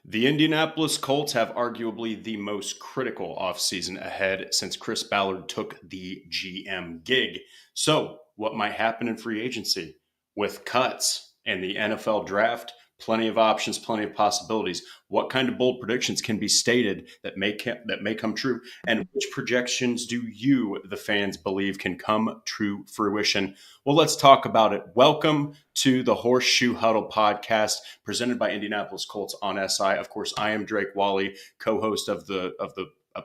The Indianapolis Colts have arguably the most critical offseason ahead since Chris Ballard took the GM gig. So, what might happen in free agency? With cuts and the NFL draft, plenty of options, plenty of possibilities. What kind of bold predictions can be stated that may come true? And which projections do you, the fans, believe can come true fruition? Well, let's talk about it. Welcome to the Horseshoe Huddle Podcast, presented by Indianapolis Colts on SI. Of course, I am Drake Wally, co-host of the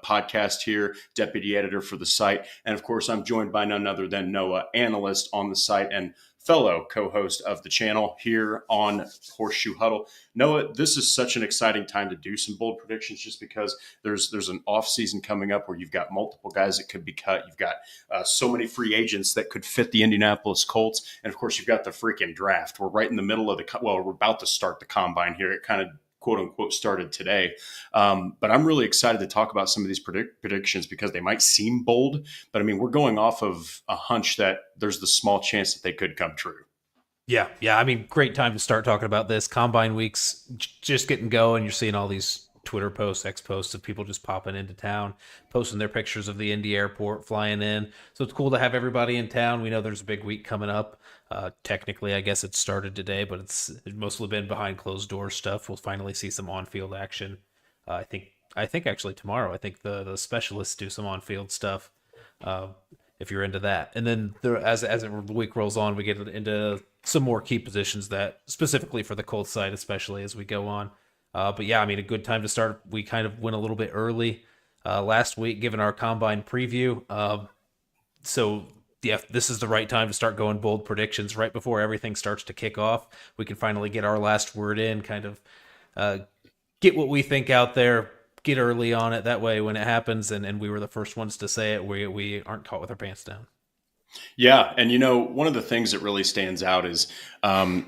podcast here, deputy editor for the site, and of course, I'm joined by none other than Noah, analyst on the site and fellow co-host of the channel here on Horseshoe Huddle. Noah, this is such an exciting time to do some bold predictions, just because there's an off season coming up where you've got multiple guys that could be cut. You've got so many free agents that could fit the Indianapolis Colts, and of course, you've got the freaking draft. We're right in the middle of we're about to start the combine here. It kind of quote unquote started today. But I'm really excited to talk about some of these predictions because they might seem bold, but I mean, we're going off of a hunch that there's the small chance that they could come true. Yeah. I mean, great time to start talking about this. Combine week's just getting going. You're seeing all these Twitter posts, X posts of people just popping into town, posting their pictures of the Indy airport, flying in. So it's cool to have everybody in town. We know there's a big week coming up. Technically, I guess it started today, but it's mostly been behind closed doors stuff. We'll finally see some on-field action. I think actually tomorrow. I think the specialists do some on-field stuff. If you're into that, and then as the week rolls on, we get into some more key positions that specifically for the Colts side, especially as we go on. But yeah, I mean, a good time to start. We kind of went a little bit early last week, given our combine preview. So yeah, this is the right time to start going bold predictions right before everything starts to kick off. We can finally get our last word in, kind of get what we think out there, get early on it. That way, when it happens, and we were the first ones to say it, we aren't caught with our pants down. Yeah. And, one of the things that really stands out is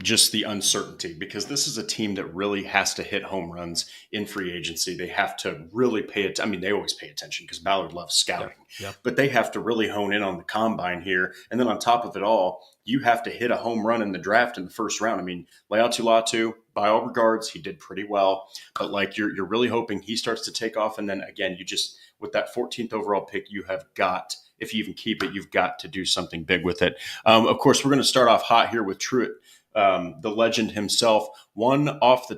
just the uncertainty, because this is a team that really has to hit home runs in free agency. They have to really pay it. I mean, they always pay attention because Ballard loves scouting, but they have to really hone in on the combine here. And then on top of it all, you have to hit a home run in the draft in the first round. I mean, Leatu Latu, by all regards, he did pretty well, but like you're really hoping he starts to take off. And then again, with that 14th overall pick, you have got, if you even keep it, you've got to do something big with it. Of course, we're going to start off hot here with Truitt, the legend himself. One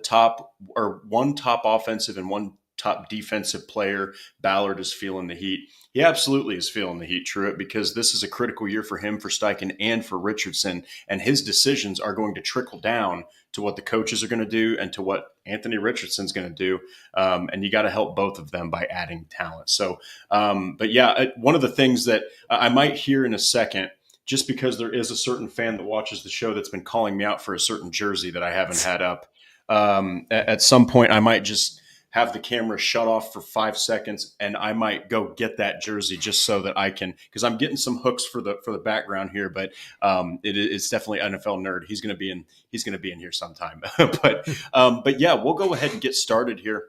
top offensive and one top defensive player. Ballard is feeling the heat. He absolutely is feeling the heat, Truitt, because this is a critical year for him, for Steichen, and for Richardson. And his decisions are going to trickle down to what the coaches are going to do and to what Anthony Richardson's going to do. And you got to help both of them by adding talent. So, but yeah, one of the things that I might hear in a second, just because there is a certain fan that watches the show that's been calling me out for a certain jersey that I haven't had up. At some point, I might just have the camera shut off for 5 seconds, and I might go get that jersey just so that I can, because I'm getting some hooks for the background here. But it's definitely NFL nerd. He's going to be in here sometime. but yeah, we'll go ahead and get started here.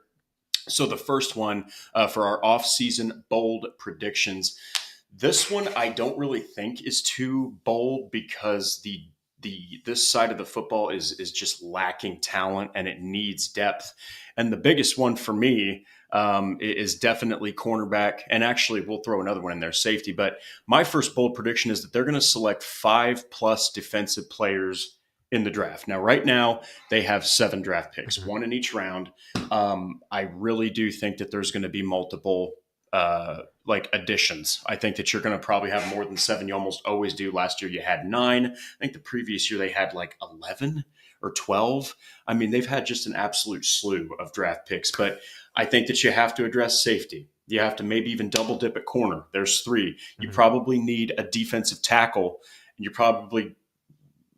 So the first one for our off-season bold predictions. This one I don't really think is too bold, because this side of the football is just lacking talent and it needs depth. And the biggest one for me is definitely cornerback. And actually, we'll throw another one in there, safety. But my first bold prediction is that they're going to select 5+ defensive players in the draft. Now, right now, they have 7 draft picks, one in each round. I really do think that there's going to be multiple additions. I think that you're going to probably have more than 7. You almost always do. Last year you had 9. I think the previous year they had like 11 or 12. I mean, they've had just an absolute slew of draft picks, but I think that you have to address safety. You have to maybe even double dip at corner. There's 3. You probably need a defensive tackle, and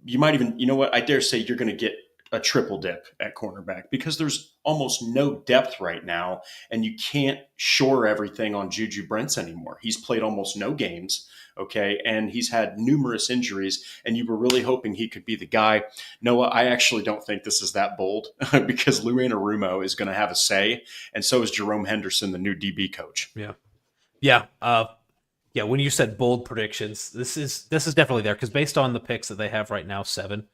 you might even, I dare say you're going to get a triple dip at cornerback, because there's almost no depth right now, and you can't shore everything on Juju Brents anymore. He's played almost no games, okay, and he's had numerous injuries, and you were really hoping he could be the guy. Noah, I actually don't think this is that bold because Lou Anarumo is going to have a say, and so is Jerome Henderson, the new DB coach. Yeah. When you said bold predictions, this is definitely there, because based on the picks that they have right now, 7,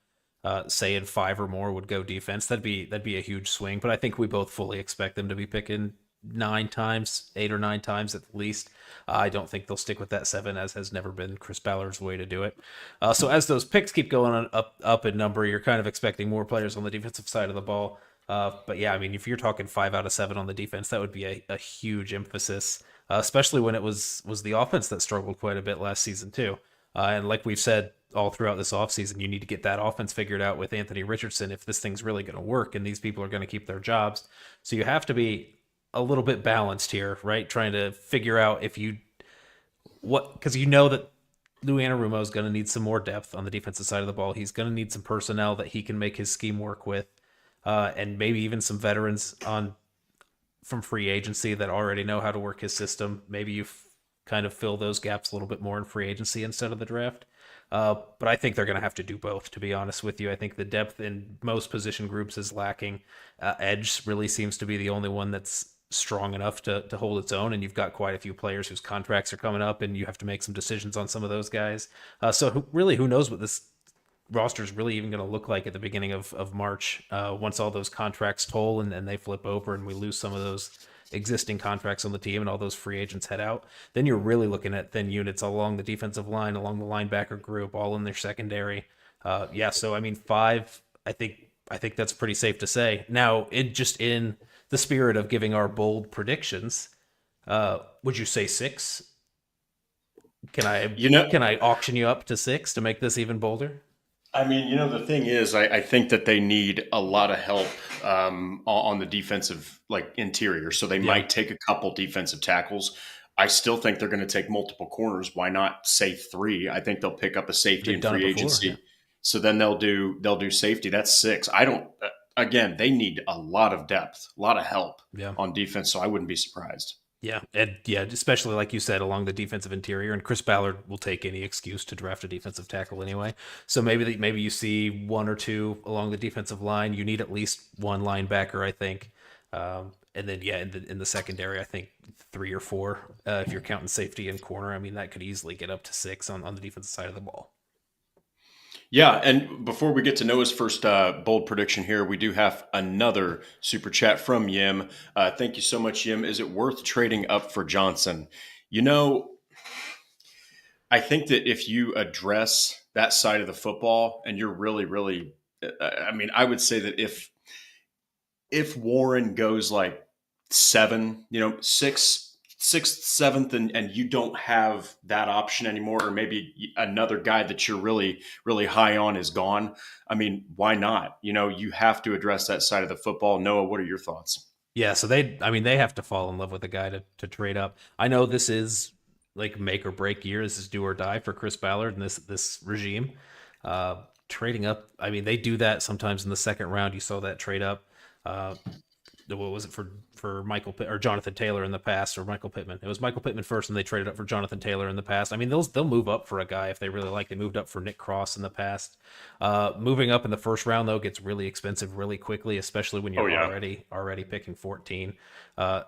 say in 5 or more would go defense. That'd be a huge swing. But I think we both fully expect them to be picking 9 times, 8 or 9 times at least. I don't think they'll stick with that 7, as has never been Chris Ballard's way to do it. So as those picks keep going on up in number, you're kind of expecting more players on the defensive side of the ball. But yeah, I mean, if you're talking 5 out of 7 on the defense, that would be a huge emphasis, especially when it was the offense that struggled quite a bit last season too. And like we've said all throughout this offseason, you need to get that offense figured out with Anthony Richardson if this thing's really going to work and these people are going to keep their jobs. So you have to be a little bit balanced here, right? Trying to figure out because you know that Lou Anarumo is going to need some more depth on the defensive side of the ball. He's going to need some personnel that he can make his scheme work with, and maybe even some veterans from free agency that already know how to work his system. Maybe you kind of fill those gaps a little bit more in free agency instead of the draft. But I think they're going to have to do both, to be honest with you. I think the depth in most position groups is lacking. Edge really seems to be the only one that's strong enough to hold its own, and you've got quite a few players whose contracts are coming up, and you have to make some decisions on some of those guys. Who knows what this roster is really even going to look like at the beginning of March, once all those contracts toll and they flip over and we lose some of those existing contracts on the team and all those free agents head out. Then you're really looking at thin units along the defensive line, along the linebacker group, all in their secondary. So I mean, 5, I think that's pretty safe to say. Now, in the spirit of giving our bold predictions, would you say 6? Can I auction you up to 6 to make this even bolder? I mean, the thing is, I think that they need a lot of help on the defensive, interior. So they might take a couple defensive tackles. I still think they're going to take multiple corners. Why not say 3? I think they'll pick up a safety in free agency. Yeah. So then they'll do safety. That's 6. I don't. Again, they need a lot of depth, a lot of help on defense. So I wouldn't be surprised. Yeah, and especially like you said, along the defensive interior, and Chris Ballard will take any excuse to draft a defensive tackle anyway. So maybe you see 1 or 2 along the defensive line. You need at least 1 linebacker, I think, and then in the secondary, I think 3 or 4 if you're counting safety and corner. I mean, that could easily get up to 6 on the defensive side of the ball. Yeah, and before we get to Noah's first bold prediction here, we do have another super chat from Yim. Thank you so much, Yim. Is it worth trading up for Johnson? I think that if you address that side of the football and you're really, really, I would say that if Warren goes 7, 6th, 7th, and you don't have that option anymore, or maybe another guy that you're really, really high on is gone. I mean, why not? You have to address that side of the football. Noah, what are your thoughts? Yeah, so they have to fall in love with a guy to trade up. I know this is make or break year. This is do or die for Chris Ballard and this regime. Trading up, I mean, they do that sometimes in the second round. You saw that trade up. What was it for Michael or Jonathan Taylor in the past, or Michael Pittman? It was Michael Pittman first, and they traded up for Jonathan Taylor in the past. I mean, they'll move up for a guy if they really like. They moved up for Nick Cross in the past. Moving up in the first round though gets really expensive really quickly, especially when you're already picking 14.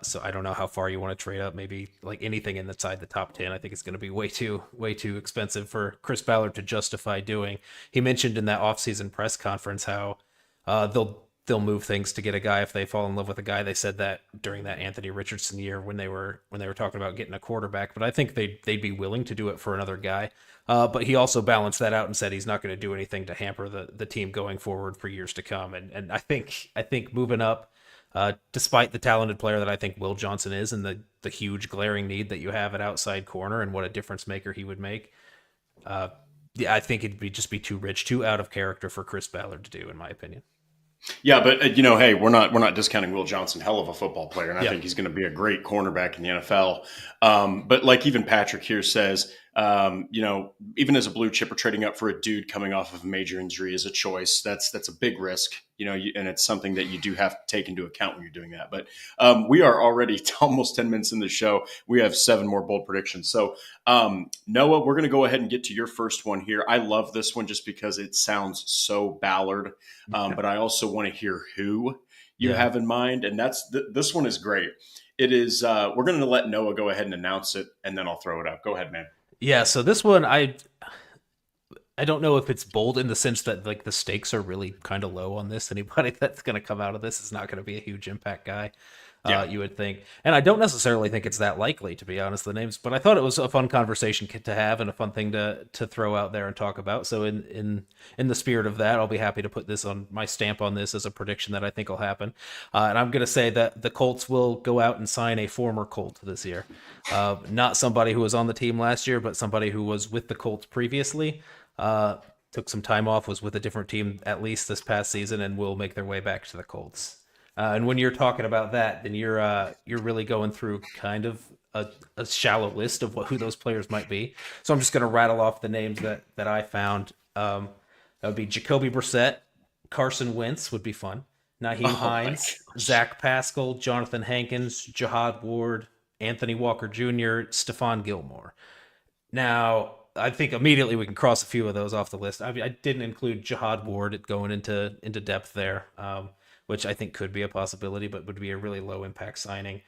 So I don't know how far you want to trade up. Maybe anything inside the top 10. I think it's going to be way too expensive for Chris Ballard to justify doing. He mentioned in that offseason press conference how they'll move things to get a guy if they fall in love with a guy. They said that during that Anthony Richardson year when they were talking about getting a quarterback, but I think they'd be willing to do it for another guy. But he also balanced that out and said he's not going to do anything to hamper the team going forward for years to come. And I think moving up, despite the talented player that I think Will Johnson is, and the huge glaring need that you have at outside corner and what a difference maker he would make, I think it'd be too rich, too out of character for Chris Ballard to do, in my opinion. Yeah, but hey, we're not discounting Will Johnson. Hell of a football player, and I think he's going to be a great cornerback in the NFL. But even Patrick here says, even as a blue chipper, trading up for a dude coming off of a major injury is a choice. That's a big risk, and it's something that you do have to take into account when you're doing that. But we are already almost 10 minutes in the show. We have 7 more bold predictions. So Noah, we're going to go ahead and get to your first one here. I love this one just because it sounds so Ballard, but I also want to hear who you have in mind, and this one is great. It is. We're going to let Noah go ahead and announce it, and then I'll throw it up. Go ahead, man. Yeah, so this one, I don't know if it's bold in the sense that like the stakes are really kind of low on this. Anybody that's going to come out of this is not going to be a huge impact guy. Yeah. You would think, and I don't necessarily think it's that likely, to be honest. The names, but I thought it was a fun conversation to have and a fun thing to throw out there and talk about. So in the spirit of that, I'll be happy to put this on my stamp on this as a prediction that I think will happen. And I'm going to say that the Colts will go out and sign a former Colt this year, not somebody who was on the team last year, but somebody who was with the Colts previously. Took some time off, was with a different team at least this past season, and will make their way back to the Colts. And when you're talking about that, then you're really going through kind of a shallow list of who those players might be. So I'm just going to rattle off the names that I found. That would be Jacoby Brissett, Carson Wentz would be fun, Naheem Hines, Zach Pascal, Jonathan Hankins, Jihad Ward, Anthony Walker Jr., Stephon Gilmore. Now, I think immediately we can cross a few of those off the list. I mean, I didn't include Jihad Ward going into depth there, which I think could be a possibility, but would be a really low impact signing.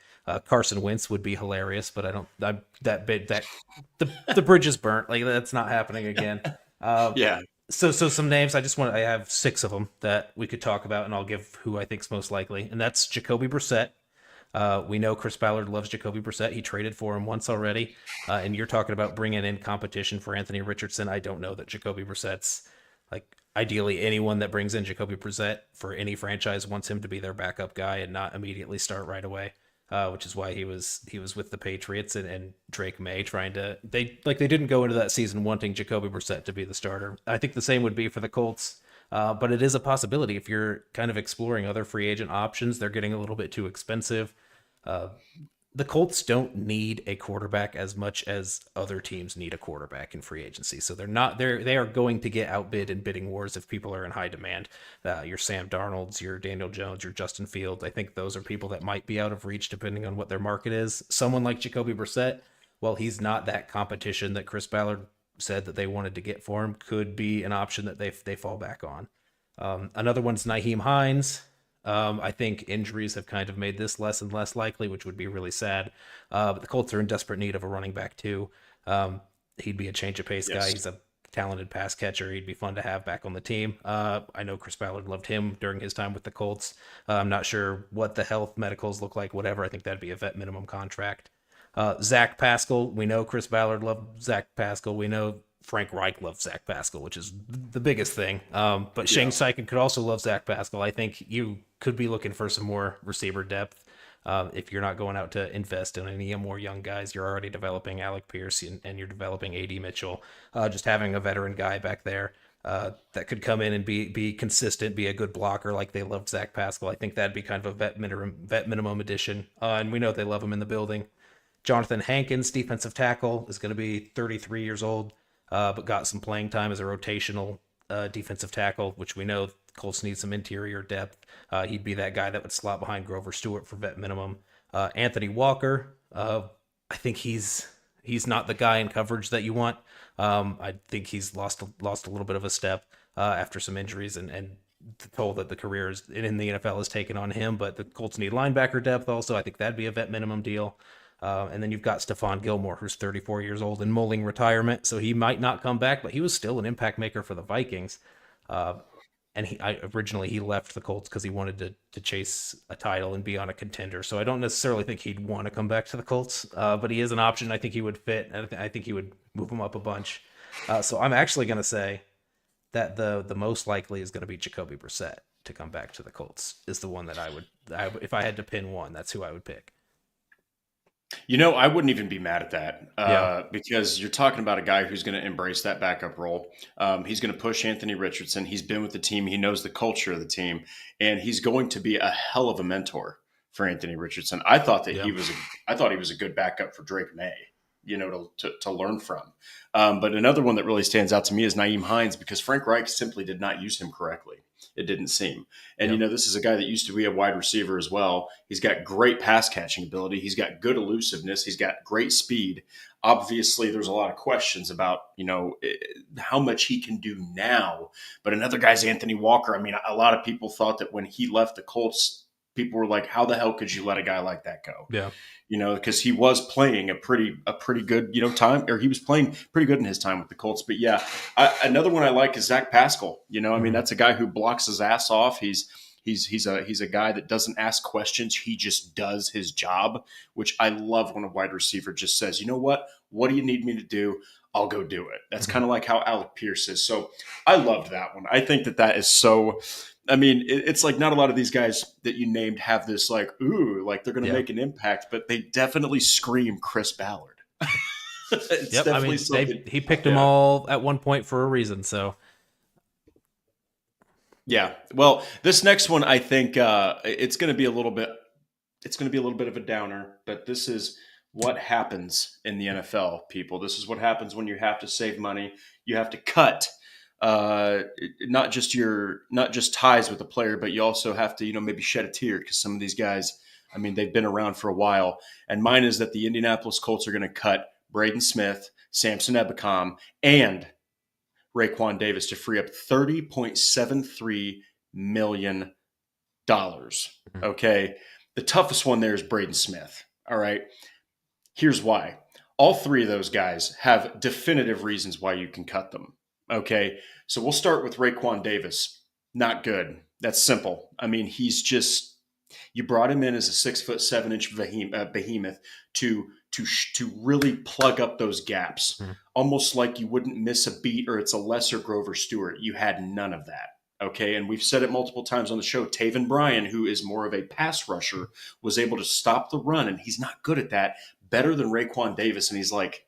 Carson Wentz would be hilarious, but the bridge is burnt. Like that's not happening again. Yeah. So some names. I have 6 of them that we could talk about, and I'll give who I think's most likely, and that's Jacoby Brissett. We know Chris Ballard loves Jacoby Brissett. He traded for him once already. And you're talking about bringing in competition for Anthony Richardson. I don't know that Jacoby Brissett's like ideally anyone that brings in Jacoby Brissett for any franchise wants him to be their backup guy and not immediately start right away. Which is why he was with the Patriots and Drake May they didn't go into that season wanting Jacoby Brissett to be the starter. I think the same would be for the Colts. But it is a possibility if you're kind of exploring other free agent options. They're getting a little bit too expensive. The Colts don't need a quarterback as much as other teams need a quarterback in free agency. So they are going to get outbid in bidding wars if people are in high demand. Your Sam Darnolds, your Daniel Jones, your Justin Fields. I think those are people that might be out of reach depending on what their market is. Someone like Jacoby Brissett, well, he's not that competition that Chris Ballard said that they wanted to get for him, could be an option that they fall back on. Another one's Naheem Hines. I think injuries have kind of made this less and less likely, which would be really sad. But the Colts are in desperate need of a running back too. He'd be a change of pace guy. He's a talented pass catcher. He'd be fun to have back on the team. I know Chris Ballard loved him during his time with the Colts. I'm not sure what the health medicals look like, whatever. I think that'd be a vet minimum contract. Zach Pascal, we know Chris Ballard loved Zach Pascal. We know Frank Reich loved Zach Pascal, which is the biggest thing. But Shane Steichen could also love Zach Pascal. I think you could be looking for some more receiver depth. If you're not going out to invest in any more young guys, you're already developing Alec Pierce and you're developing A.D. Mitchell. Just having a veteran guy back there that could come in and be consistent, be a good blocker like they loved Zach Pascal. I think that'd be kind of a vet minimum addition. And we know they love him in the building. Jonathan Hankins, defensive tackle, is going to be 33 years old, but got some playing time as a rotational defensive tackle, which we know Colts need some interior depth. He'd be that guy that would slot behind Grover Stewart for vet minimum. Anthony Walker, I think he's not the guy in coverage that you want. I think he's lost a little bit of a step after some injuries and the toll that the career in the NFL has taken on him. But the Colts need linebacker depth also. I think that'd be a vet minimum deal. And then you've got Stephon Gilmore, who's 34 years old and mulling retirement, so he might not come back, but he was still an impact maker for the Vikings. And originally he left the Colts because he wanted to chase a title and be on a contender. So I don't necessarily think he'd want to come back to the Colts, but he is an option. I think he would fit, and I think he would move him up a bunch. So I'm actually going to say that the most likely is going to be Jacoby Brissett to come back to the Colts. Is the one that I would if I had to pin one, that's who I would pick. I wouldn't even be mad at that because you're talking about a guy who's going to embrace that backup role. He's going to push Anthony Richardson. He's been with the team. He knows the culture of the team, and he's going to be a hell of a mentor for Anthony Richardson. I thought that he was a good backup for Drake May, to learn from. But another one that really stands out to me is Naeem Hines because Frank Reich simply did not use him correctly. It didn't seem. And, this is a guy that used to be a wide receiver as well. He's got great pass catching ability. He's got good elusiveness. He's got great speed. Obviously, there's a lot of questions about, how much he can do now. But another guy's Anthony Walker. I mean, a lot of people thought that when he left the Colts, people were like, how the hell could you let a guy like that go? Yeah. Because he was playing a pretty good, time, or he was playing pretty good in his time with the Colts. But yeah, another one I like is Zach Pascal. I mean, that's a guy who blocks his ass off. He's a guy that doesn't ask questions. He just does his job, which I love when a wide receiver just says, you know what? What do you need me to do? I'll go do it. That's kind of like how Alec Pierce is. So I loved that one. I think that is so. I mean, it's like not a lot of these guys that you named have this like, ooh, like they're going to make an impact, but they definitely scream Chris Ballard. It's Yep. I mean, he picked them all at one point for a reason. So. Yeah. Well, this next one, I think it's going to be a little bit. It's going to be a little bit of a downer, but this is what happens in the NFL, people. This is what happens when you have to save money. You have to cut not just ties with the player, but you also have to, maybe shed a tear because some of these guys, I mean, they've been around for a while. And mine is that the Indianapolis Colts are going to cut Braden Smith, Samson Ebukam, and Raekwon Davis to free up $30.73 million. Okay. The toughest one there is Braden Smith. All right. Here's why. All three of those guys have definitive reasons why you can cut them. Okay. So we'll start with Raekwon Davis. Not good. That's simple. I mean, you brought him in as a 6'7" behemoth to really plug up those gaps, almost like you wouldn't miss a beat or it's a lesser Grover Stewart. You had none of that. Okay. And we've said it multiple times on the show. Taven Bryan, who is more of a pass rusher, was able to stop the run, and he's not good at that, better than Raekwon Davis. And he's like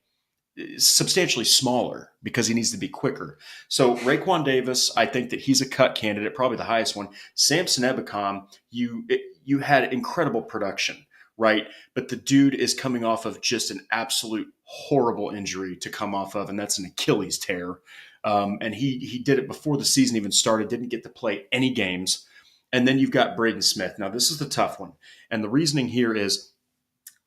substantially smaller because he needs to be quicker. So Raekwon Davis, I think that he's a cut candidate, probably the highest one. Samson Ebukam, you had incredible production, right? But the dude is coming off of just an absolute horrible injury to come off of, and that's an Achilles tear. And he did it before the season even started, didn't get to play any games. And then you've got Braden Smith. Now, this is the tough one. And the reasoning here is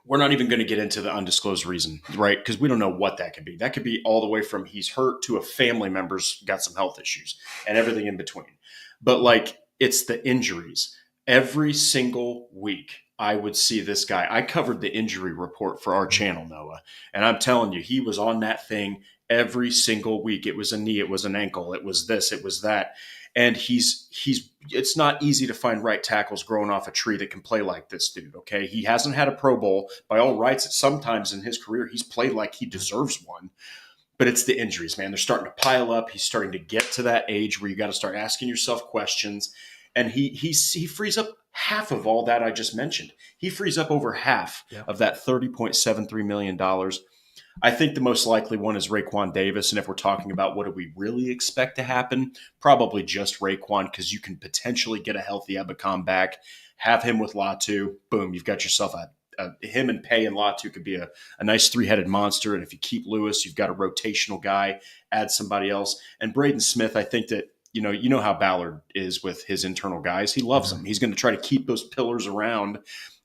we're not even going to get into the undisclosed reason, right? Because we don't know what that could be. That could be all the way from he's hurt to a family member's got some health issues and everything in between. But like, it's the injuries. Every single week, I would see this guy. I covered the injury report for our channel, Noah. And I'm telling you, he was on that thing every single week. It was a knee, it was an ankle, it was this, it was that. And it's not easy to find right tackles growing off a tree that can play like this dude, okay? He hasn't had a Pro Bowl. By all rights, sometimes in his career, he's played like he deserves one. But it's the injuries, man. They're starting to pile up. He's starting to get to that age where you got to start asking yourself questions. And he frees up half of all that I just mentioned. He frees up over half of that $30.73 million. I think the most likely one is Raekwon Davis. And if we're talking about what do we really expect to happen, probably just Raekwon, because you can potentially get a healthy Ebukam back, have him with Latu. Boom, you've got yourself him and Pay and Latu could be a nice three-headed monster. And if you keep Lewis, you've got a rotational guy, add somebody else. And Braden Smith, I think that, you know how Ballard is with his internal guys. He loves them. He's going to try to keep those pillars around.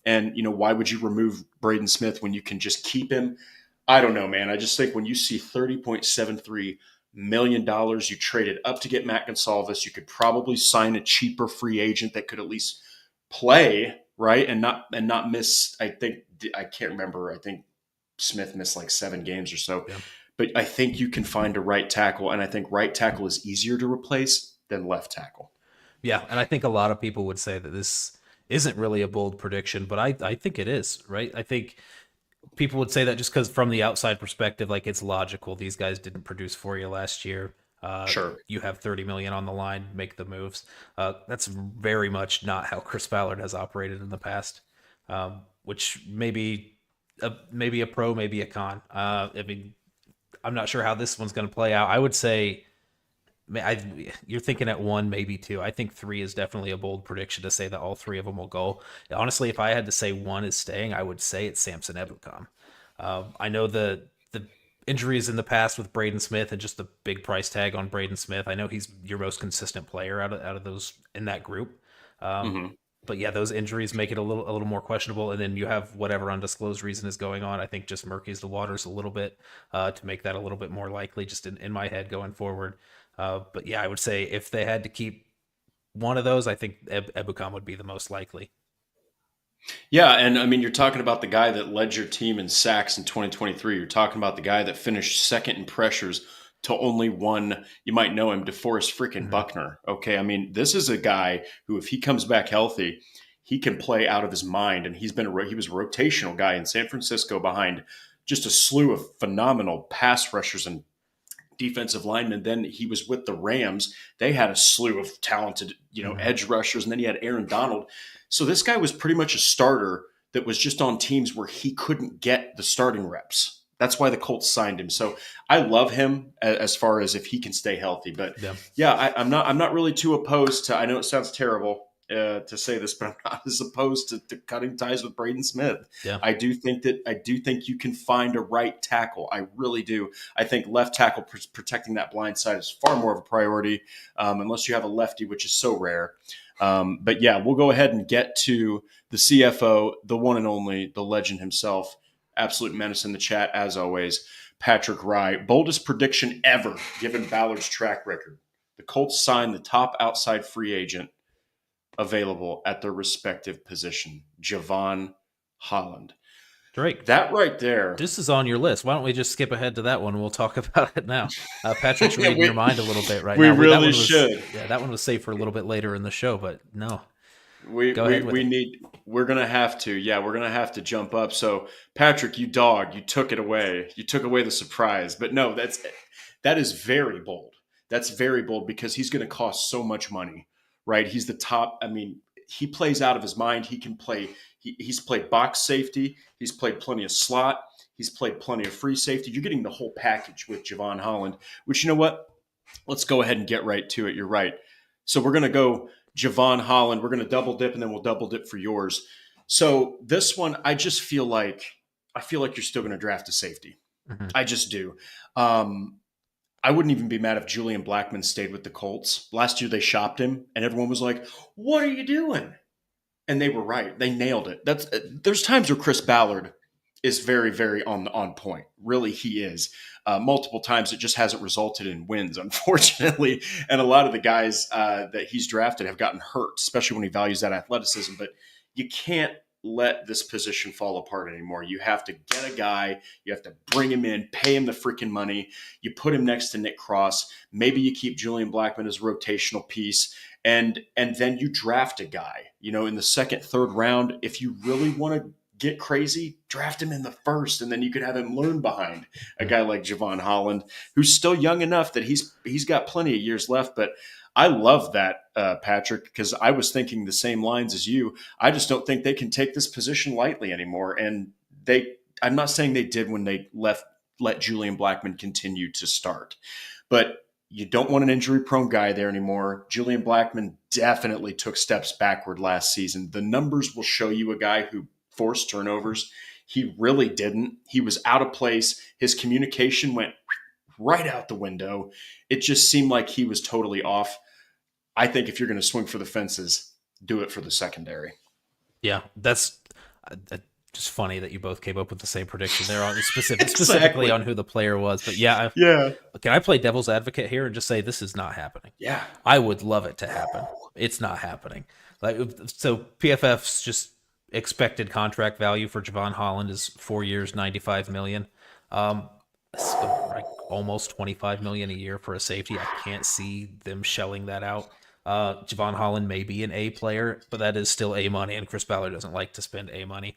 And, why would you remove Braden Smith when you can just keep him? I don't know, man. I just think when you see $30.73 million, you traded up to get Matt Gonsalves, you could probably sign a cheaper free agent that could at least play, right? And not miss, I can't remember. I think Smith missed like 7 games or so. Yeah. But I think you can find a right tackle, and I think right tackle is easier to replace than left tackle. Yeah, and I think a lot of people would say that this isn't really a bold prediction, but I think it is, right? I think people would say that just because from the outside perspective, like it's logical. These guys didn't produce for you last year. Sure. You have $30 million on the line, make the moves. That's very much not how Chris Ballard has operated in the past, which maybe a pro, maybe a con. I mean, I'm not sure how this one's going to play out. I would say you're thinking at 1, maybe 2. I think 3 is definitely a bold prediction to say that all 3 of them will go. Honestly, if I had to say 1 is staying, I would say it's Samson Ebukam. I know the injuries in the past with Braden Smith and just the big price tag on Braden Smith. I know he's your most consistent player out of those in that group. But yeah, those injuries make it a little more questionable. And then you have whatever undisclosed reason is going on. I think just murkies the waters a little bit to make that a little bit more likely just in my head going forward. But yeah, I would say if they had to keep one of those, I think Ebukam would be the most likely. Yeah, and I mean, you're talking about the guy that led your team in sacks in 2023. You're talking about the guy that finished second in pressures to only one. You might know him, DeForest freaking Mhm. Buckner. Okay, I mean, this is a guy who, if he comes back healthy, he can play out of his mind. And he was a rotational guy in San Francisco behind just a slew of phenomenal pass rushers and defensive linemen. Then he was with the Rams. They had a slew of talented, Mhm. edge rushers, and then he had Aaron Donald. So this guy was pretty much a starter that was just on teams where he couldn't get the starting reps. That's why the Colts signed him. So I love him as far as if he can stay healthy. But Yeah. yeah, I'm not really too opposed to. I know it sounds terrible to say this, but I'm not as opposed to cutting ties with Braden Smith. Yeah. I do think you can find a right tackle. I really do. I think left tackle protecting that blind side is far more of a priority, unless you have a lefty, which is so rare. But yeah, we'll go ahead and get to the CFO, the one and only, the legend himself, absolute menace in the chat, as always, Patrick Rye. Boldest prediction ever, given Ballard's track record. The Colts signed the top outside free agent available at their respective position, Javon Holland. Drake, That right there. this is on your list. Why don't we just skip ahead to that one? We'll talk about it now. Patrick's reading your we, mind a little bit right we now. That really one was, should. yeah, that one was saved for a little bit later in the show, but no, We, go we ahead with we it. need we're gonna have to, yeah, we're gonna have to jump up. So Patrick, you dog, you took it away. You took away the surprise. But no, that is very bold. That's very bold because he's gonna cost so much money, right? He's the top. I mean, he plays out of his mind. He can play, he's played box safety, he's played plenty of slot, he's played plenty of free safety. You're getting the whole package with Javon Holland, which, you know what? Let's go ahead and get right to it. You're right. So we're going to go Javon Holland. We're going to double dip, and then we'll double dip for yours. So this one, I feel like you're still going to draft a safety. Mhm. I just do. Um, I wouldn't even be mad if Julian Blackmon stayed with the Colts. Last year they shopped him, and everyone was like, "What are you doing?" And they were right. They nailed it. There's times where Chris Ballard is very, very on point. Really, he is. Multiple times, it just hasn't resulted in wins, unfortunately. And a lot of the guys that he's drafted have gotten hurt, especially when he values that athleticism. But you can't let this position fall apart anymore. You have to get a guy, you have to bring him in, pay him the freaking money. You put him next to Nick Cross. Maybe you keep Julian Blackmon as a rotational piece, and then you draft a guy, in the second, third round. If you really want to get crazy, draft him in the first, and then you could have him learn behind a Yeah. guy like Javon Holland, who's still young enough that he's got plenty of years left. But I love that, Patrick, because I was thinking the same lines as you. I just don't think they can take this position lightly anymore. And I'm not saying they did when they let Julian Blackmon continue to start, but you don't want an injury prone guy there anymore. Julian Blackmon definitely took steps backward last season. The numbers will show you a guy who forced turnovers. He really didn't. He was out of place. His communication went right out the window. It just seemed like he was totally off. I think if you're going to swing for the fences, do it for the secondary. Yeah, that's just funny that you both came up with the same prediction there on specifically Exactly. on who the player was. But yeah, Yeah. can I play devil's advocate here and just say this is not happening? Yeah. I would love it to happen. It's not happening. Like, so PFF's just expected contract value for Javon Holland is 4 years, 95 million. So like almost 25 million a year for a safety. I can't see them shelling that out. Javon Holland may be an A player, but that is still A money, and Chris Ballard doesn't like to spend A money,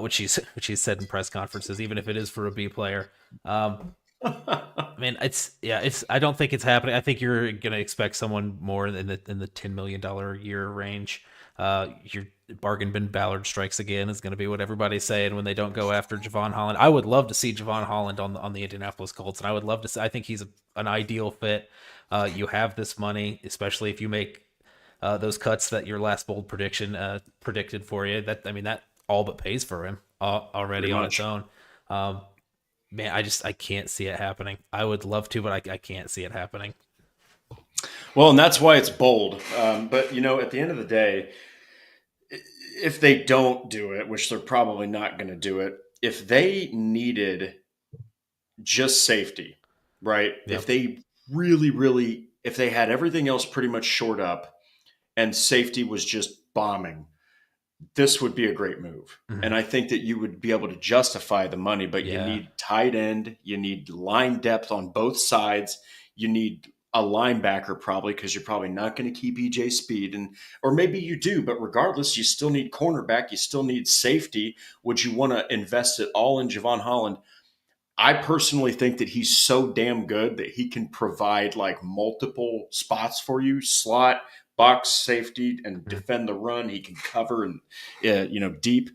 which he's said in press conferences, even if it is for a B player. I mean, it's. I don't think it's happening. I think you're gonna expect someone more in the $10 million a year range. Your bargain bin Ballard strikes again is going to be what everybody's saying when they don't go after Javon Holland. I would love to see Javon Holland on the Indianapolis Colts, and I would love to see. I think he's an ideal fit. You have this money, especially if you make those cuts that your last bold prediction predicted for you. That all but pays for him already Pretty on its much. own. Um, Man, I can't see it happening. I would love to, but I can't see it happening. Well, and that's why it's bold. But at the end of the day, if they don't do it, which they're probably not going to do it, if they needed just safety, right? Yeah. If they really, really, if they had everything else pretty much shored up and safety was just bombing, this would be a great move. Mhm. And I think that you would be able to justify the money, but you Yeah. need tight end, you need line depth on both sides, you need a linebacker probably because you're probably not going to keep EJ Speed, and or maybe you do, but regardless, you still need cornerback, you still need safety. Would you want to invest it all in Javon Holland? I personally think that he's so damn good that he can provide like multiple spots for you, slot, box, safety, and Mhm. defend the run. He can cover and deep.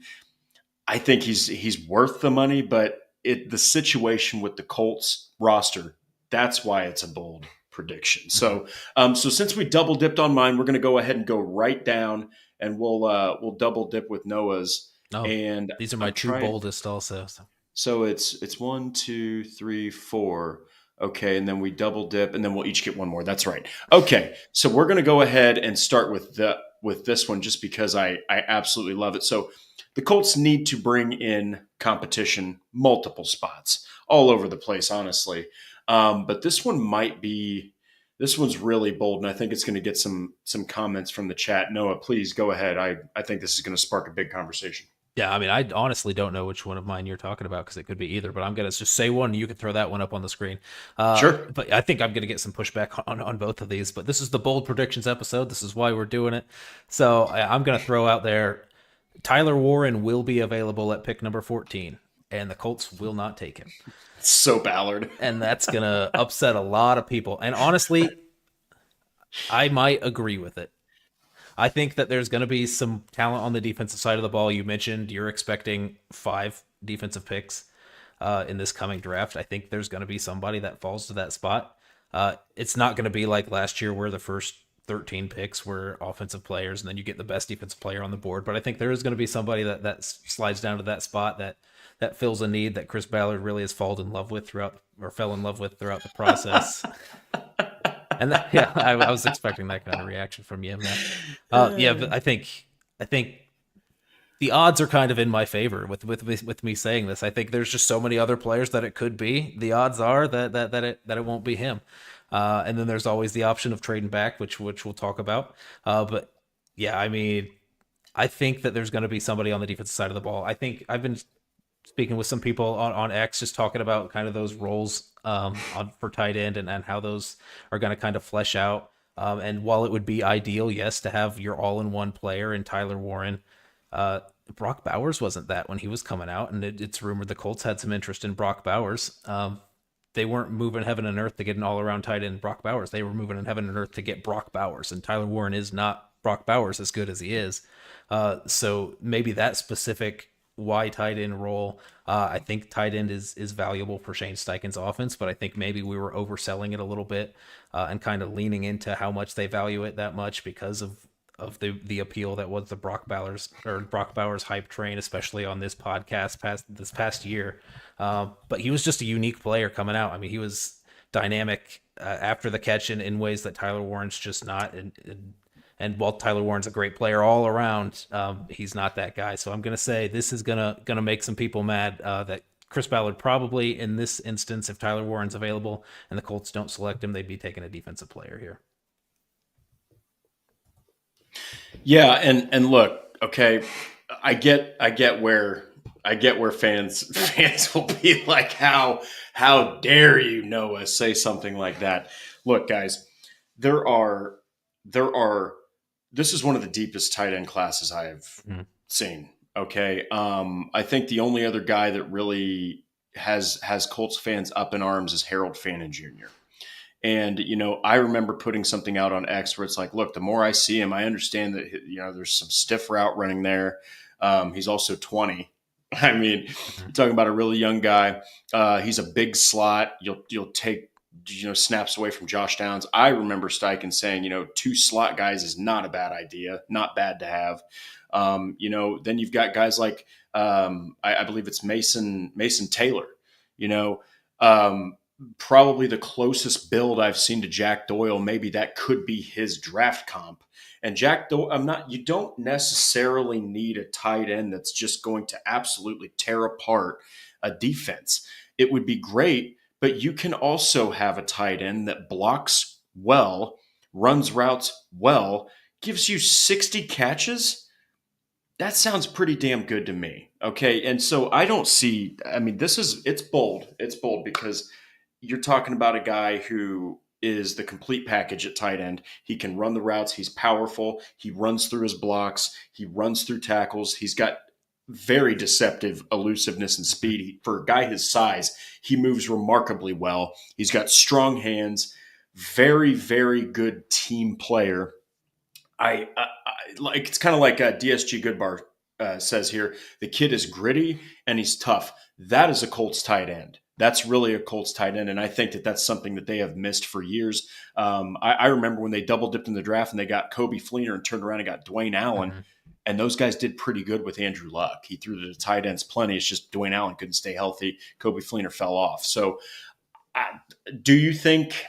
I think he's worth the money, but the situation with the Colts roster, that's why it's a bold prediction. Mhm. So since we double dipped on mine, we're going to go ahead and go right down, and we'll double dip with Noah's. Oh, And these are my I'm two trying. boldest also. So. So it's 1, 2, 3, 4. Okay, and then we double dip, and then we'll each get one more. That's right. Okay, so we're going to go ahead and start with this one just because I absolutely love it. So the Colts need to bring in competition, multiple spots all over the place, honestly. But this one's really bold, and I think it's going to get some comments from the chat. Noah, please go ahead. I think this is going to spark a big conversation. Yeah, I mean, I honestly don't know which one of mine you're talking about because it could be either, but I'm going to just say one and you can throw that one up on the screen. Sure. But I think I'm going to get some pushback on both of these, but this is the bold predictions episode. This is why we're doing it. So I'm going to throw out there Tyler Warren will be available at pick number 14, and the Colts will not take him. So Ballard. And that's going to upset a lot of people. And honestly, I might agree with it. I think that there's going to be some talent on the defensive side of the ball. You mentioned you're expecting 5 defensive picks in this coming draft. I think there's going to be somebody that falls to that spot. It's not going to be like last year where the first 13 picks were offensive players and then you get the best defensive player on the board. But I think there is going to be somebody that slides down to that spot that fills a need that Chris Ballard really has fallen in love with throughout the process. And yeah, I was expecting that kind of reaction from you, man. Yeah, but I think the odds are kind of in my favor with me saying this. I think there's just so many other players that it could be. The odds are that it won't be him. And then there's always the option of trading back, which we'll talk about. But yeah, I mean, I think that there's going to be somebody on the defensive side of the ball. I think I've been speaking with some people on X, just talking about kind of those roles for tight end and how those are going to kind of flesh out. And while it would be ideal, yes, to have your all-in-one player in Tyler Warren, Brock Bowers wasn't that when he was coming out, and it's rumored the Colts had some interest in Brock Bowers. They weren't moving heaven and earth to get an all-around tight end Brock Bowers. They were moving in heaven and earth to get Brock Bowers, and Tyler Warren is not Brock Bowers as good as he is. So maybe that specific Y tight end role, I think tight end is valuable for Shane Steichen's offense, but I think maybe we were overselling it a little bit and kind of leaning into how much they value it that much because of the appeal that was the Brock Bowers hype train, especially on this podcast this past year. But he was just a unique player coming out. I mean, he was dynamic after the catch in ways that Tyler Warren's just not. And while Tyler Warren's a great player all around, he's not that guy. So I'm going to say this is gonna make some people mad that Chris Ballard probably in this instance, if Tyler Warren's available and the Colts don't select him, they'd be taking a defensive player here. Yeah, and look, okay, I get where fans will be like, how dare you, Noah, say something like that? Look, guys, there are this is one of the deepest tight end classes I have seen. Okay, I think the only other guy that really has Colts fans up in arms is Harold Fannin Jr. And, I remember putting something out on X where it's like, look, the more I see him, I understand that, there's some stiff route running there. He's also 20. I mean, you're talking about a really young guy. He's a big slot. You'll take, snaps away from Josh Downs. I remember Steichen saying, 2 slot guys is not a bad idea, not bad to have. Then you've got guys like, I believe it's Mason Taylor, probably the closest build I've seen to Jack Doyle. Maybe that could be his draft comp. And Jack Doyle, you don't necessarily need a tight end that's just going to absolutely tear apart a defense. It would be great, but you can also have a tight end that blocks well, runs routes well, gives you 60 catches. That sounds pretty damn good to me. Okay. And so I don't see, I mean, it's bold. It's bold because you're talking about a guy who is the complete package at tight end. He can run the routes. He's powerful. He runs through his blocks. He runs through tackles. He's got very deceptive elusiveness and speed. For a guy his size, he moves remarkably well. He's got strong hands, very, very good team player. I like it's kind of like DSG Goodbar says here. The kid is gritty and he's tough. That is a Colts tight end. That's really a Colts tight end, and I think that that's something that they have missed for years. I remember when they double dipped in the draft and they got Kobe Fleener and turned around and got Dwayne Allen, and those guys did pretty good with Andrew Luck. He threw to the tight ends plenty. It's just Dwayne Allen couldn't stay healthy. Kobe Fleener fell off. So, do you think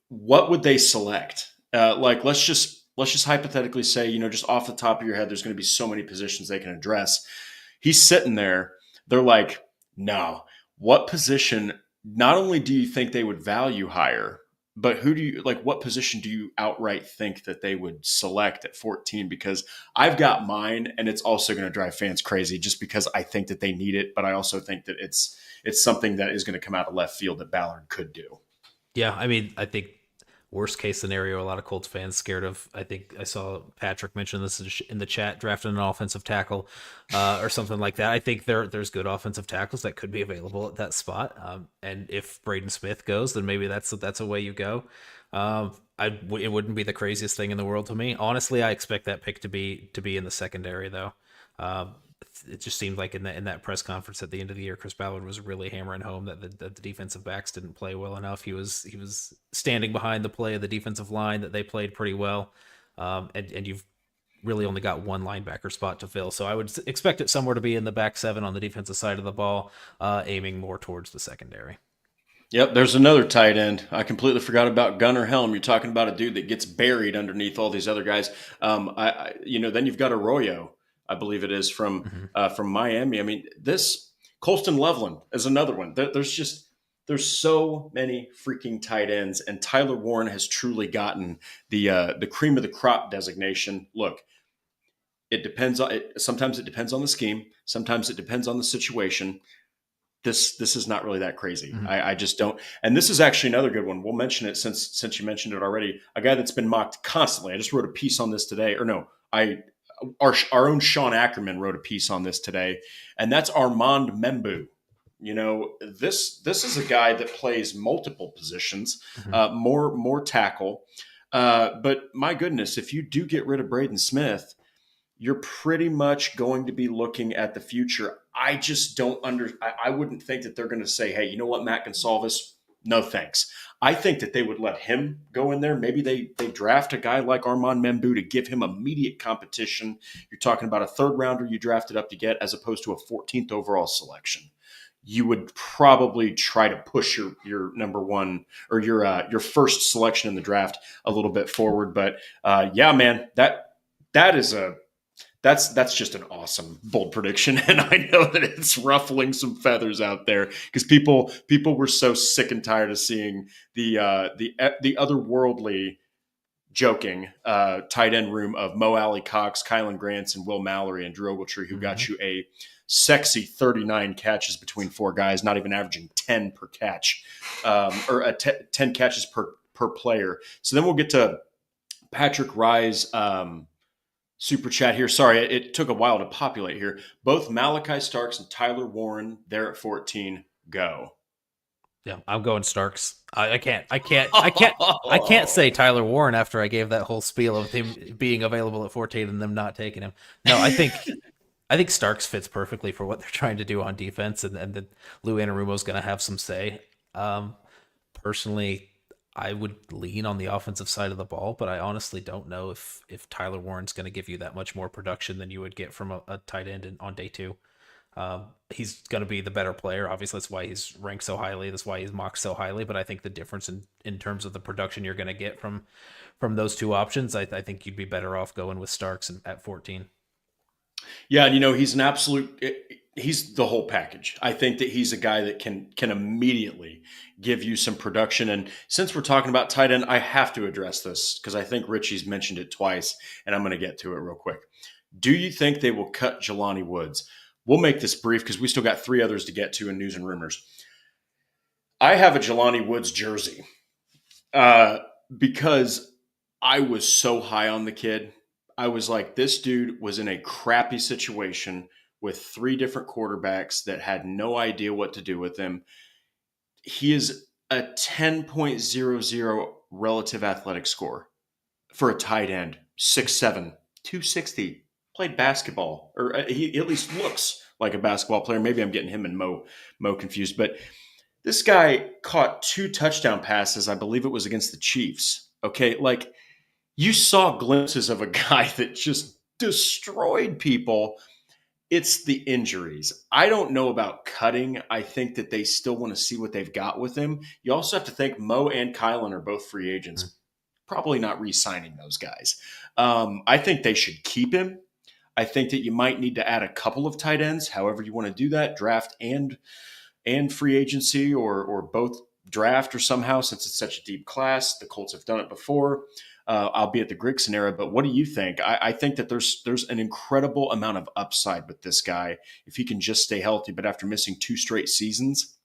what would they select? Like let's just hypothetically say, just off the top of your head, there's going to be so many positions they can address. He's sitting there. They're like, no, what position, not only do you think they would value higher, but what position do you outright think that they would select at 14? Because I've got mine, and it's also going to drive fans crazy just because I think that they need it. But I also think that it's something that is going to come out of left field that Ballard could do. Yeah, I mean, I think worst case scenario, a lot of Colts fans scared of. I think I saw Patrick mention this in the chat, drafting an offensive tackle or something like that. I think there's good offensive tackles that could be available at that spot. And if Braden Smith goes, then maybe that's a way you go. It wouldn't be the craziest thing in the world to me. Honestly, I expect that pick to be in the secondary though. It just seemed like in that press conference at the end of the year, Chris Ballard was really hammering home that the defensive backs didn't play well enough. He was standing behind the play of the defensive line that they played pretty well, and you've really only got one linebacker spot to fill. So I would expect it somewhere to be in the back seven on the defensive side of the ball, aiming more towards the secondary. Yep, there's another tight end. I completely forgot about Gunnar Helm. You're talking about a dude that gets buried underneath all these other guys. Then you've got Arroyo, I believe it is from Miami. I mean, this Colston Loveland is another one. There's so many freaking tight ends, and Tyler Warren has truly gotten the cream of the crop designation. Look, it depends on it. Sometimes it depends on the scheme. Sometimes it depends on the situation. This is not really that crazy. I just don't. And this is actually another good one. We'll mention it since you mentioned it already. A guy that's been mocked constantly. I just wrote a piece on this today. Or no, our own Sean Ackerman wrote a piece on this today, and that's Armand Membu. This is a guy that plays multiple positions, more tackle. But my goodness, if you do get rid of Braden Smith, you're pretty much going to be looking at the future. I just don't I wouldn't think that they're going to say, hey, you know what, Matt Gonsalves, no thanks. I think that they would let him go in there. Maybe they draft a guy like Armand Membu to give him immediate competition. You're talking about a third rounder you drafted up to get as opposed to a 14th overall selection. You would probably try to push your number one or your first selection in the draft a little bit forward. But yeah, man, that's just an awesome bold prediction, and I know that it's ruffling some feathers out there because people were so sick and tired of seeing the otherworldly joking tight end room of Mo Alley Cox, Kylan Grants, and Will Mallory and Drew Ogletree, who got you a sexy 39 catches between four guys, not even averaging 10 per catch, or 10 catches per player. So then we'll get to Patrick Rye's super chat here. Sorry, it took a while to populate here. Both Malachi Starks and Tyler Warren there at 14. Go. Yeah, I'm going Starks. I can't say Tyler Warren after I gave that whole spiel of him being available at 14 and them not taking him. No, I think Starks fits perfectly for what they're trying to do on defense, and then Lou Anarumo's going to have some say. Personally, I would lean on the offensive side of the ball, but I honestly don't know if Tyler Warren's going to give you that much more production than you would get from a tight end on day two. He's going to be the better player. Obviously, that's why he's ranked so highly. That's why he's mocked so highly. But I think the difference in terms of the production you're going to get from those two options, I think you'd be better off going with Starks at 14. Yeah, he's the whole package. I think that he's a guy that can immediately give you some production. And since we're talking about tight end, I have to address this because I think Richie's mentioned it twice, and I'm going to get to it real quick. Do you think they will cut Jelani Woods? We'll make this brief because we still got 3 others to get to in news and rumors. I have a Jelani Woods jersey uh, because I was so high on the kid. I was like, this dude was in a crappy situation with 3 different quarterbacks that had no idea what to do with him. He is a 10.00 relative athletic score for a tight end, 6'7", 260, played basketball, or he at least looks like a basketball player. Maybe I'm getting him and Mo confused, but this guy caught 2 touchdown passes. I believe it was against the Chiefs. Okay, like you saw glimpses of a guy that just destroyed people. It's the injuries. I don't know about cutting. I think that they still want to see what they've got with him. You also have to think Mo and Kylan are both free agents. Probably not re-signing those guys. I think they should keep him. I think that you might need to add a couple of tight ends, however you want to do that, draft and free agency, or both draft or somehow, since it's such a deep class. The Colts have done it before, albeit the Grigson era. But what do you think? I think that there's an incredible amount of upside with this guy if he can just stay healthy. But after missing 2 straight seasons,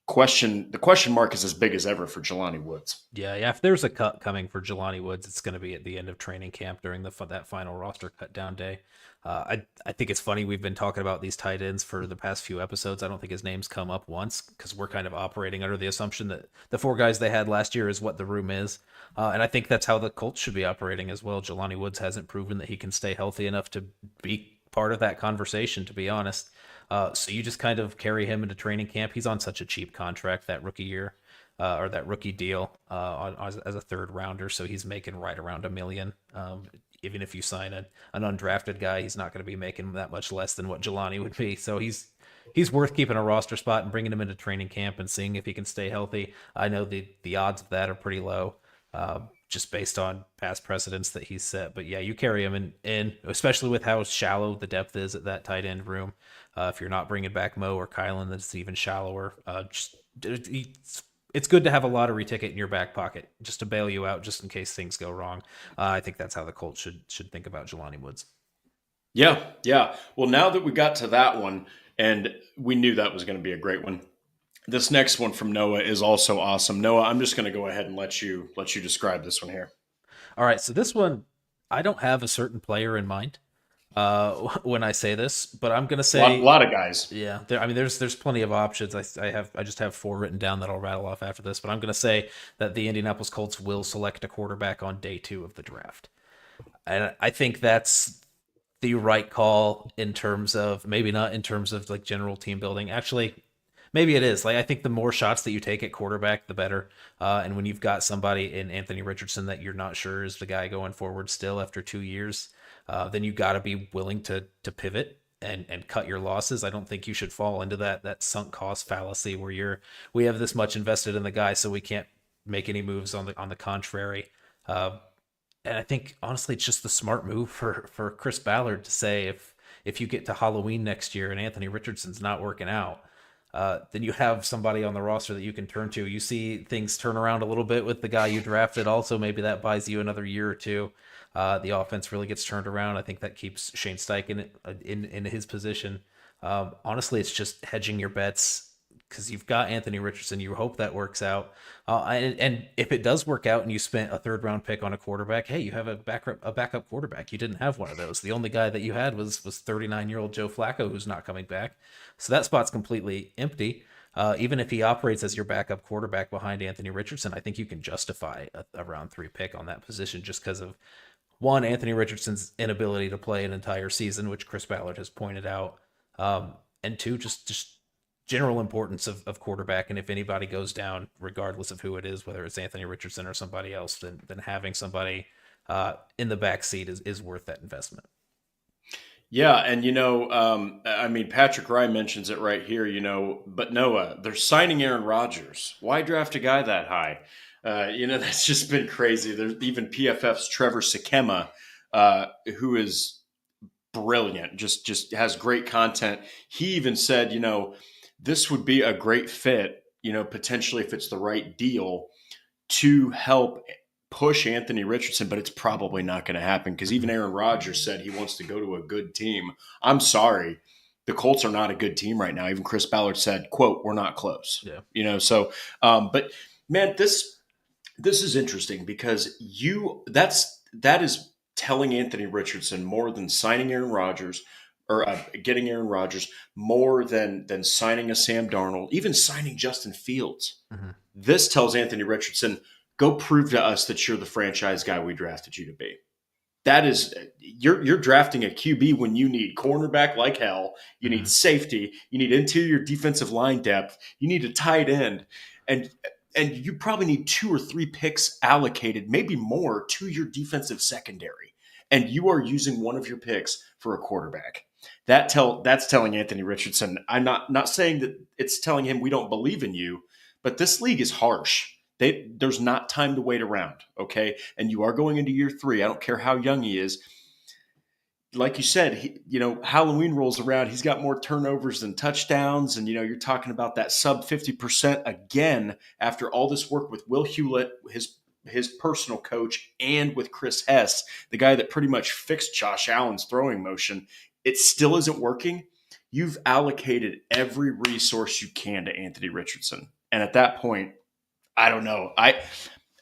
the question mark is as big as ever for Jelani Woods. Yeah. If there's a cut coming for Jelani Woods, it's going to be at the end of training camp during that final roster cut down day. I think it's funny we've been talking about these tight ends for the past few episodes. I don't think his name's come up once because we're kind of operating under the assumption that the 4 guys they had last year is what the room is. And I think that's how the Colts should be operating as well. Jelani Woods hasn't proven that he can stay healthy enough to be part of that conversation, to be honest. So you just kind of carry him into training camp. He's on such a cheap contract that rookie year, or that rookie deal, as a 3rd rounder. So he's making right around $1 million. Even if you sign an undrafted guy, he's not going to be making that much less than what Jelani would be. So he's worth keeping a roster spot and bringing him into training camp and seeing if he can stay healthy. I know the odds of that are pretty low, just based on past precedents that he's set. But yeah, you carry him in, especially with how shallow the depth is at that tight end room. If you're not bringing back Mo or Kylan, that's even shallower. It's good to have a lottery ticket in your back pocket just to bail you out, just in case things go wrong. I think that's how the Colts should think about Jelani Woods. Yeah. Well, now that we got to that one, and we knew that was going to be a great one, this next one from Noah is also awesome. Noah, I'm just going to go ahead and let you describe this one here. All right, so this one, I don't have a certain player in mind when I say this, but I'm going to say a lot of guys. Yeah, there's plenty of options. I just have 4 written down that I'll rattle off after this, but I'm going to say that the Indianapolis Colts will select a quarterback on day 2 of the draft, and I think that's the right call in terms of, maybe not in terms of like general team building. Actually, maybe it is. Like, I think the more shots that you take at quarterback, the better. And when you've got somebody in Anthony Richardson that you're not sure is the guy going forward still after 2 years, then you got to be willing to pivot and cut your losses. I don't think you should fall into that sunk cost fallacy where we have this much invested in the guy, so we can't make any moves on the contrary. And I think honestly, it's just the smart move for Chris Ballard to say, if you get to Halloween next year and Anthony Richardson's not working out, then you have somebody on the roster that you can turn to. You see things turn around a little bit with the guy you drafted. Also, maybe that buys you another year or two. The offense really gets turned around. I think that keeps Shane Steichen in his position. Honestly, it's just hedging your bets because you've got Anthony Richardson. You hope that works out. And if it does work out and you spent a 3rd round pick on a quarterback, hey, you have a backup quarterback. You didn't have one of those. The only guy that you had was 39-year-old Joe Flacco, who's not coming back. So that spot's completely empty. Even if he operates as your backup quarterback behind Anthony Richardson, I think you can justify a round 3 pick on that position just because of, one, Anthony Richardson's inability to play an entire season, which Chris Ballard has pointed out, and 2, just general importance of quarterback. And if anybody goes down, regardless of who it is, whether it's Anthony Richardson or somebody else, then having somebody in the back seat is worth that investment. Yeah, and Patrick Rye mentions it right here, but Noah, they're signing Aaron Rodgers. Why draft a guy that high? That's just been crazy. There's even PFF's Trevor Sikkema, who is brilliant, just has great content. He even said, this would be a great fit, potentially if it's the right deal, to help push Anthony Richardson, but it's probably not going to happen because even Aaron Rodgers said he wants to go to a good team. I'm sorry. The Colts are not a good team right now. Even Chris Ballard said, quote, we're not close. Yeah. So, but man, this is interesting because that is telling Anthony Richardson more than signing Aaron Rodgers or getting Aaron Rodgers, more than signing a Sam Darnold, even signing Justin Fields. Mm-hmm. This tells Anthony Richardson, go prove to us that you're the franchise guy we drafted you to be. That is, you're drafting a QB when you need cornerback like hell, you need safety, you need interior defensive line depth, you need a tight end, and you probably need 2 or 3 picks allocated, maybe more, to your defensive secondary. And you are using one of your picks for a quarterback. That's telling Anthony Richardson. I'm not saying that it's telling him we don't believe in you, but this league is harsh. There's not time to wait around, okay? And you are going into year 3. I don't care how young he is. Like you said, Halloween rolls around. He's got more turnovers than touchdowns. And, you're talking about that sub 50% again after all this work with Will Hewlett, his personal coach, and with Chris Hess, the guy that pretty much fixed Josh Allen's throwing motion. It still isn't working. You've allocated every resource you can to Anthony Richardson. And at that point, I don't know. I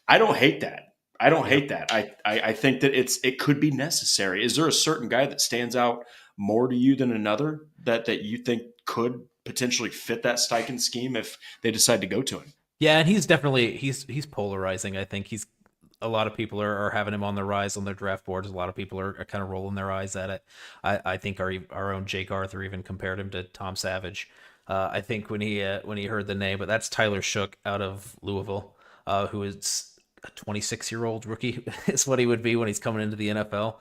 don't hate that. I don't hate that. I think that it could be necessary. Is there a certain guy that stands out more to you than another that you think could potentially fit that Steichen scheme if they decide to go to him? Yeah, and he's definitely he's polarizing. I think a lot of people are having him on the rise on their draft boards. A lot of people are kind of rolling their eyes at it. I think our own Jake Arthur even compared him to Tom Savage. I think when he heard the name, but that's Tyler Shook out of Louisville, who is a 26-year-old rookie is what he would be when he's coming into the NFL.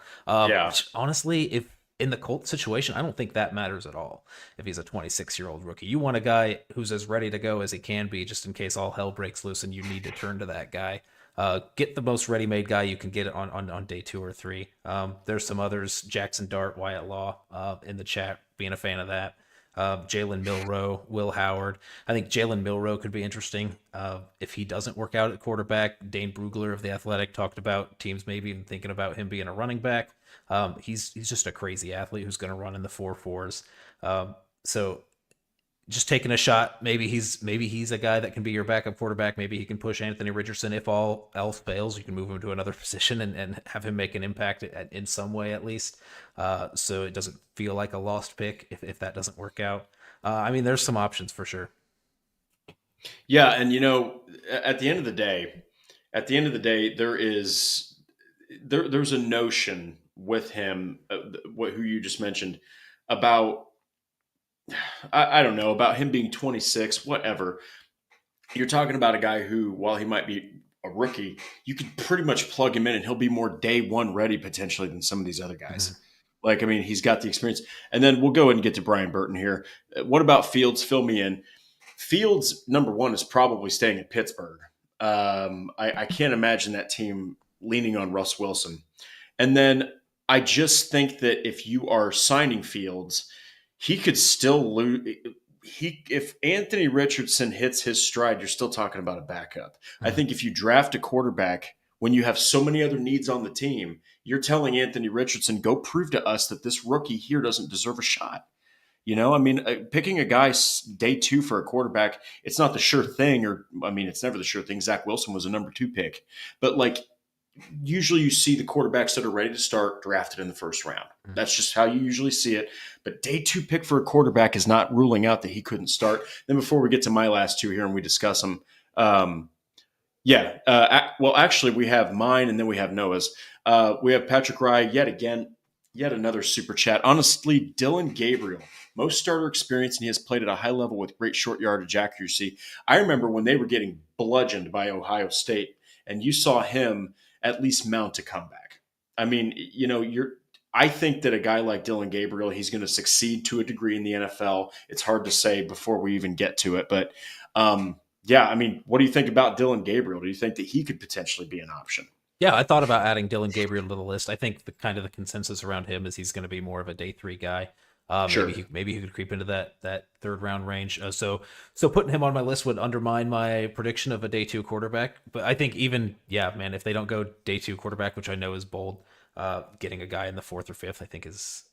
Which, honestly, if in the Colts situation, I don't think that matters at all. If he's a 26-year-old rookie, you want a guy who's as ready to go as he can be, just in case all hell breaks loose and you need to turn to that guy. Get the most ready-made guy you can get on day 2 or 3. There's some others, Jackson Dart, Wyatt Law, in the chat, being a fan of that. Jalen Milroe, Will Howard. I think Jalen Milroe could be interesting if he doesn't work out at quarterback. Dane Brugler of The Athletic talked about teams maybe even thinking about him being a running back. He's just a crazy athlete who's going to run in the 4.4s. So just taking a shot. Maybe he's a guy that can be your backup quarterback. Maybe he can push Anthony Richardson. If all else fails, you can move him to another position and have him make an impact in some way at least. So it doesn't feel like a lost pick if that doesn't work out. There's some options for sure. Yeah, and at the end of the day, there's a notion with him, who you just mentioned, about. I don't know, about him being 26, whatever. You're talking about a guy who, while he might be a rookie, you could pretty much plug him in and he'll be more day 1 ready potentially than some of these other guys. Mm-hmm. He's got the experience. And then we'll go ahead and get to Brian Burton here. What about Fields? Fill me in. Fields, number 1, is probably staying at Pittsburgh. I can't imagine that team leaning on Russ Wilson. And then I just think that if you are signing Fields, he could still lose. If Anthony Richardson hits his stride, you're still talking about a backup. Mm-hmm. I think if you draft a quarterback when you have so many other needs on the team, you're telling Anthony Richardson, go prove to us that this rookie here doesn't deserve a shot. Picking a guy day 2 for a quarterback, it's not the sure thing, it's never the sure thing. Zach Wilson was a number 2 pick, but usually you see the quarterbacks that are ready to start drafted in the first round. That's just how you usually see it. But day 2 pick for a quarterback is not ruling out that he couldn't start. Then before we get to my last 2 here and we discuss them, actually we have mine and then we have Noah's. We have Patrick Rye yet another super chat. Honestly, Dillon Gabriel, most starter experience, and he has played at a high level with great short yardage accuracy. I remember when they were getting bludgeoned by Ohio State, and you saw him at least mount a comeback. I think that a guy like Dillon Gabriel, he's going to succeed to a degree in the NFL. It's hard to say before we even get to it. But, what do you think about Dillon Gabriel? Do you think that he could potentially be an option? Yeah, I thought about adding Dillon Gabriel to the list. I think the consensus around him is he's going to be more of a day 3 guy. Sure. Maybe he could creep into that third round range. So putting him on my list would undermine my prediction of a day two quarterback. But I think even man, if they don't go day two quarterback, which I know is bold, getting a guy in the fourth or fifth, I think it's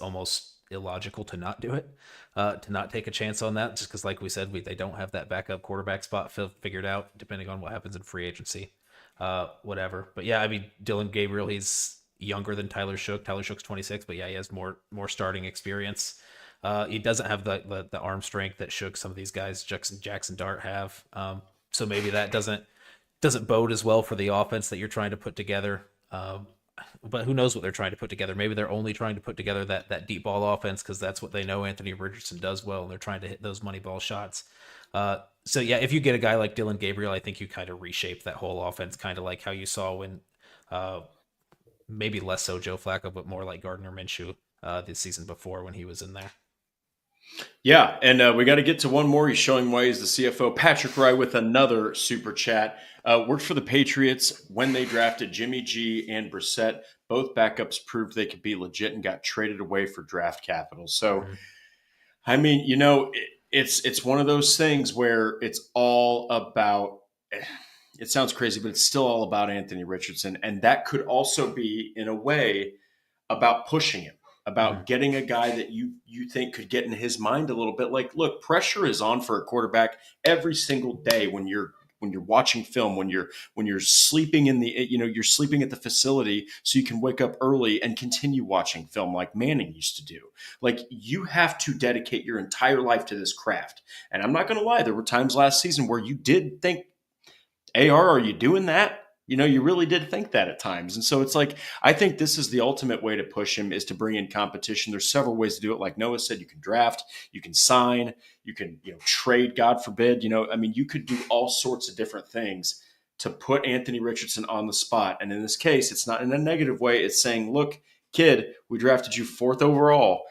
almost illogical to not do it, to not take a chance on that, just because, like we said, they don't have that backup quarterback spot figured out, depending on what happens in free agency, whatever. But yeah, I mean, Dylan Gabriel, he's younger than Tyler Shook. Tyler Shook's 26, but yeah, he has more starting experience. He doesn't have the arm strength that Shook, some of these guys, Jackson Dart have. So maybe that doesn't bode as well for the offense that you're trying to put together. But who knows what they're trying to put together? Maybe they're only trying to put together that deep ball offense because that's what they know Anthony Richardson does well, and they're trying to hit those money ball shots. So yeah, if you get a guy like Dylan Gabriel, I think you kind of reshape that whole offense, kind of like how you saw when maybe less so Joe Flacco, but more like Gardner Minshew this season before when he was in there. Yeah, and we got to get to one more. He's showing why he's the CFO. Patrick Rye with another super chat. Worked for the Patriots when they drafted Jimmy G and Brissett. Both backups proved they could be legit and got traded away for draft capital. So, I mean, it's one of those things where it's all about. It sounds crazy, but it's still all about Anthony Richardson, and that could also be, in a way, about pushing him, about getting a guy that you think could get in his mind a little bit. Like, look, pressure is on for a quarterback every single day when you're watching film, when you're sleeping you're sleeping at the facility so you can wake up early and continue watching film like Manning used to do. Like, you have to dedicate your entire life to this craft. And I'm not going to lie, there were times last season where you did think, AR, are you doing that? You really did think that at times. And so it's like, I think this is the ultimate way to push him, is to bring in competition. There's several ways to do it. Like Noah said, you can draft, you can sign, you can, trade, God forbid, you could do all sorts of different things to put Anthony Richardson on the spot. And in this case, it's not in a negative way. It's saying, look, kid, we drafted you 4th overall.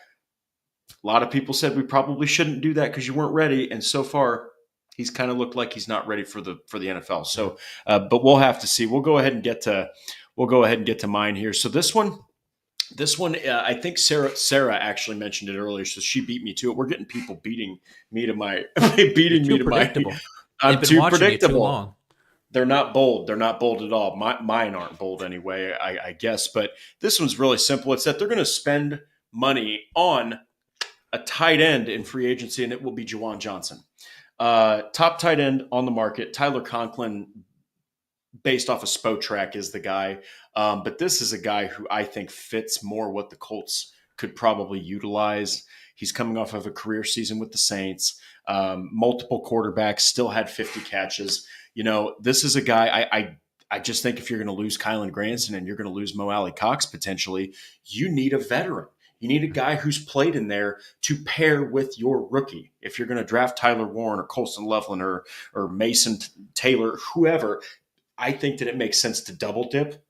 A lot of people said we probably shouldn't do that because you weren't ready. And so far, he's kind of looked like he's not ready for the NFL. So, but we'll have to see. We'll go ahead and get to mine here. So this one, I think Sarah actually mentioned it earlier, so she beat me to it. We're getting people beating me to my Predictable. I'm too predictable. Too long. They're not bold. They're not bold at all. Mine aren't bold anyway, I guess. But this one's really simple. It's that they're going to spend money on a tight end in free agency, and it will be Juwan Johnson. Top tight end on the market. Tyler Conklin, based off of Spotrac, is the guy. But this is a guy who I think fits more what the Colts could probably utilize. He's coming off of a career season with the Saints. Multiple quarterbacks, still had 50 catches. This is a guy I just think if you're going to lose Kylan Granson and you're going to lose Mo Alley Cox potentially, you need a veteran. You need a guy who's played in there to pair with your rookie. If you're going to draft Tyler Warren or Colston Loveland or Mason Taylor, whoever, I think that it makes sense to double dip.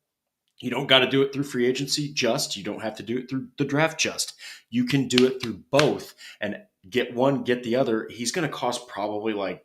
You don't got to do it through free agency just. You don't have to do it through the draft just. You can do it through both and get one, get the other. He's going to cost probably like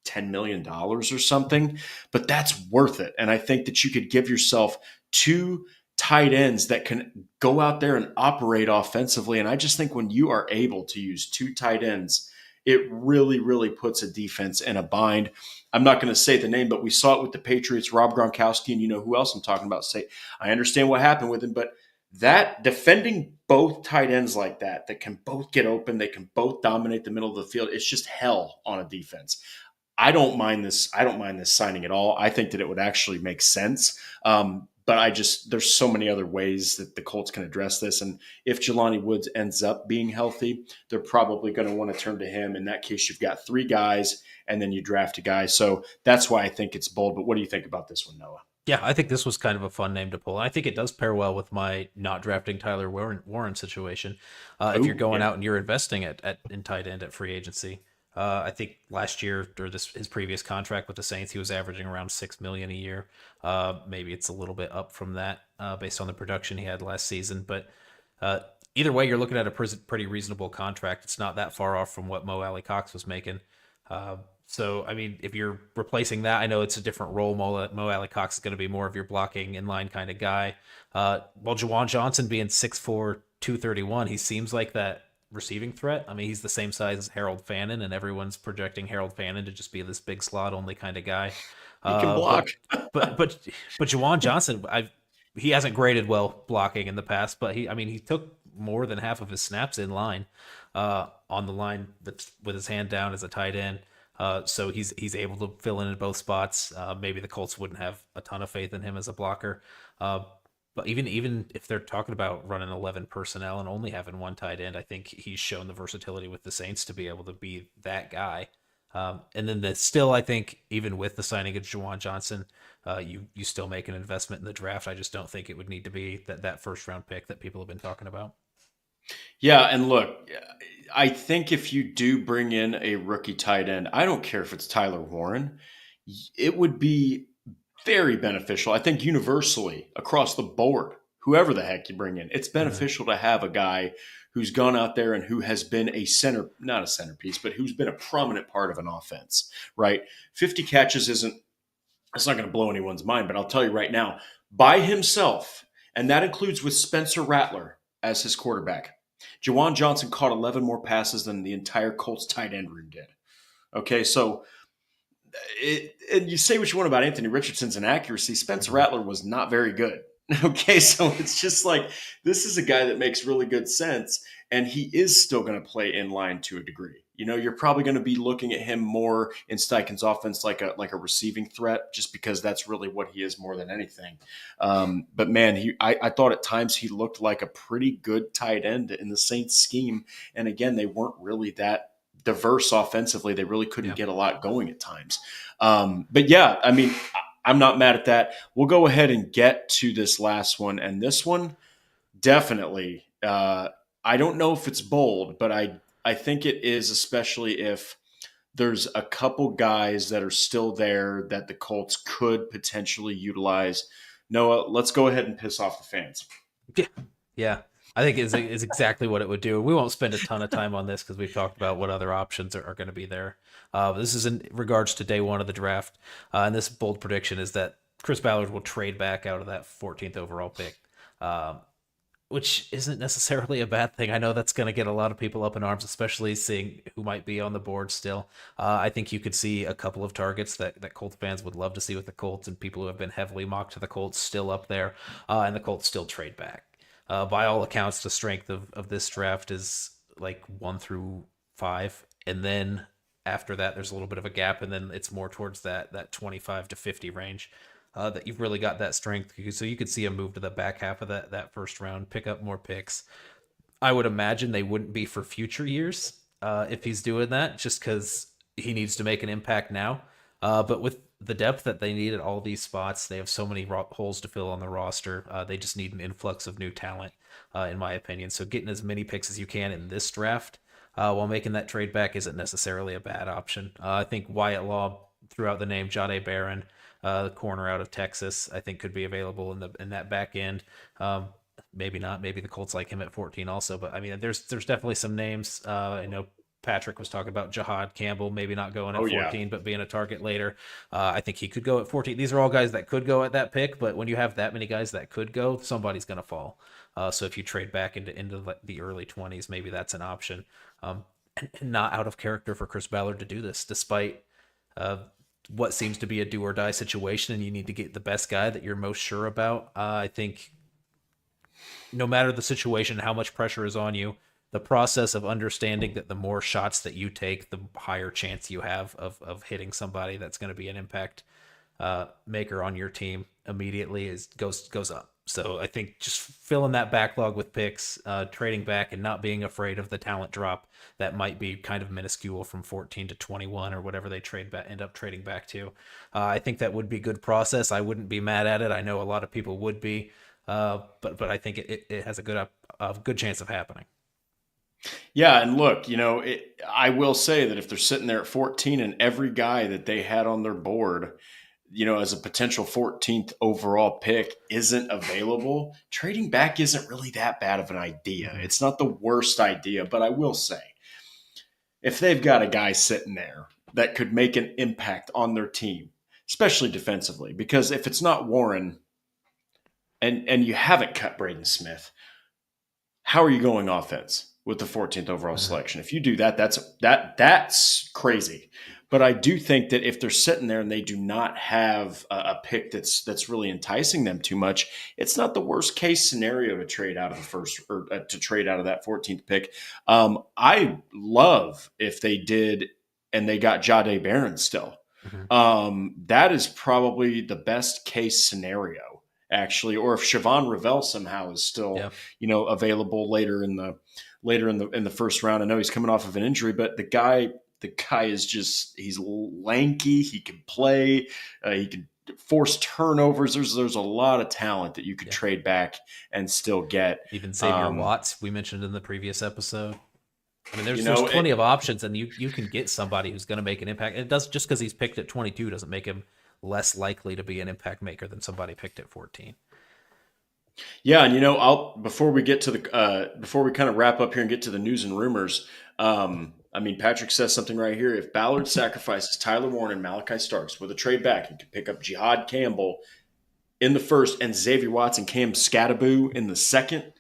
$10 million or something, but that's worth it. And I think that you could give yourself 2 tight ends that can go out there and operate offensively. And I just think when you are able to use 2 tight ends, it really, really puts a defense in a bind. I'm not going to say the name, but we saw it with the Patriots, Rob Gronkowski, and you know who else I'm talking about. Say, I understand what happened with him, but that defending both tight ends like that can both get open, they can both dominate the middle of the field. It's just hell on a defense. I don't mind this. I don't mind this signing at all. I think that it would actually make sense. But there's so many other ways that the Colts can address this. And if Jelani Woods ends up being healthy, they're probably going to want to turn to him. In that case, you've got 3 guys and then you draft a guy. So that's why I think it's bold. But what do you think about this one, Noah? Yeah, I think this was kind of a fun name to pull. I think it does pair well with my not drafting Tyler Warren situation. If you're going out and you're investing in tight end at free agency. I think last year or his previous contract with the Saints, he was averaging around $6 million a year. Maybe it's a little bit up from that based on the production he had last season. But either way, you're looking at a pretty reasonable contract. It's not that far off from what Mo Alley Cox was making. So, I mean, if you're replacing that, I know it's a different role. Mo Alley Cox is going to be more of your blocking inline kind of guy. While Juwan Johnson being 6'4", 231, he seems like that receiving threat. I mean, he's the same size as Harold Fannin, and everyone's projecting Harold Fannin to just be this big slot only kind of guy. He can Uh, block. but but but but Juwan Johnson, he hasn't graded well blocking in the past, but he took more than half of his snaps in line, on the line that's with his hand down as a tight end. So he's able to fill in both spots. Maybe the Colts wouldn't have a ton of faith in him as a blocker. But even if they're talking about running 11 personnel and only having one tight end, I think he's shown the versatility with the Saints to be able to be that guy. And then still, I think even with the signing of Juwan Johnson, you still make an investment in the draft. I just don't think it would need to be that first round pick that people have been talking about. Yeah, and look, I think if you do bring in a rookie tight end, I don't care if it's Tyler Warren, it would be very beneficial. I think universally across the board, whoever the heck you bring in, it's beneficial to have a guy who's gone out there and who has been not a centerpiece, but who's been a prominent part of an offense, right? 50 catches it's not going to blow anyone's mind, but I'll tell you right now, by himself, and that includes with Spencer Rattler as his quarterback, Juwan Johnson caught 11 more passes than the entire Colts tight end room did. Okay, so and you say what you want about Anthony Richardson's inaccuracy. Spencer Rattler was not very good. Okay, so it's just like this is a guy that makes really good sense, and he is still going to play in line to a degree. You're probably going to be looking at him more in Steichen's offense like a receiving threat, just because that's really what he is more than anything. But man, I thought at times he looked like a pretty good tight end in the Saints scheme, and again, they weren't really that diverse offensively. They really couldn't get a lot going at times. But yeah, I mean, I'm not mad at that. We'll go ahead and get to this last one. And this one, definitely, I don't know if it's bold, but I think it is, especially if there's a couple guys that are still there that the Colts could potentially utilize. Noah, let's go ahead and piss off the fans. Yeah. I think it's exactly what it would do. We won't spend a ton of time on this because we've talked about what other options are going to be there. This is in regards to day one of the draft. And this bold prediction is that Chris Ballard will trade back out of that 14th overall pick, which isn't necessarily a bad thing. I know that's going to get a lot of people up in arms, especially seeing who might be on the board still. I think you could see a couple of targets that Colts fans would love to see with the Colts, and people who have been heavily mocked to the Colts still up there, and the Colts still trade back. By all accounts, the strength of this draft is like 1 through 5. And then after that, there's a little bit of a gap. And then it's more towards that 25 to 50 range that you've really got that strength. So you could see a move to the back half of that first round, pick up more picks. I would imagine they wouldn't be for future years if he's doing that, just because he needs to make an impact now. But with the depth that they need at all these spots, they have so many holes to fill on the roster. They just need an influx of new talent, in my opinion. So getting as many picks as you can in this draft while making that trade back isn't necessarily a bad option. I think Wyatt Law threw out the name Jahdae Barron, the corner out of Texas, I think could be available in that back end. Maybe not. Maybe the Colts like him at 14 also. But I mean, there's definitely some names. I know Patrick was talking about Jahad Campbell, maybe not going at 14, but being a target later. I think he could go at 14. These are all guys that could go at that pick, but when you have that many guys that could go, somebody's going to fall. So if you trade back into the early 20s, maybe that's an option. And not out of character for Chris Ballard to do this, despite what seems to be a do or die situation, and you need to get the best guy that you're most sure about. I think no matter the situation, how much pressure is on you, the process of understanding that the more shots that you take, the higher chance you have of hitting somebody that's going to be an impact maker on your team immediately goes up. So I think just filling that backlog with picks, trading back, and not being afraid of the talent drop that might be kind of minuscule from 14 to 21 or whatever they end up trading back to. I think that would be good process. I wouldn't be mad at it. I know a lot of people would be, but I think it has a good chance of happening. Yeah, and look, I will say that if they're sitting there at 14 and every guy that they had on their board, as a potential 14th overall pick isn't available, trading back isn't really that bad of an idea. Mm-hmm. It's not the worst idea, but I will say, if they've got a guy sitting there that could make an impact on their team, especially defensively, because if it's not Warren and you haven't cut Braden Smith, how are you going offense? with the 14th overall selection. If you do that, that's crazy. But I do think that if they're sitting there and they do not have a pick that's really enticing them too much, it's not the worst case scenario to trade out of the first or to trade out of that 14th pick. I love if they did and they got Jahdae Barron still. That is probably the best case scenario, actually. Or if Siobhan Revelle somehow is still, available later in the first round. I know he's coming off of an injury, but the guy is he's lanky. He can play. He can force turnovers. There's a lot of talent that you could trade back and still get. Even Xavier Watts, we mentioned in the previous episode. I mean, there's plenty of options, and you can get somebody who's going to make an impact. It does just because he's picked at 22 doesn't make him less likely to be an impact maker than somebody picked at 14. Yeah, and before we get to before we kind of wrap up here and get to the news and rumors, Patrick says something right here. If Ballard sacrifices Tyler Warren and Malachi Starks with a trade back, he could pick up Jihad Campbell in the first and Xavier Watts and Cam Scattaboo in the second.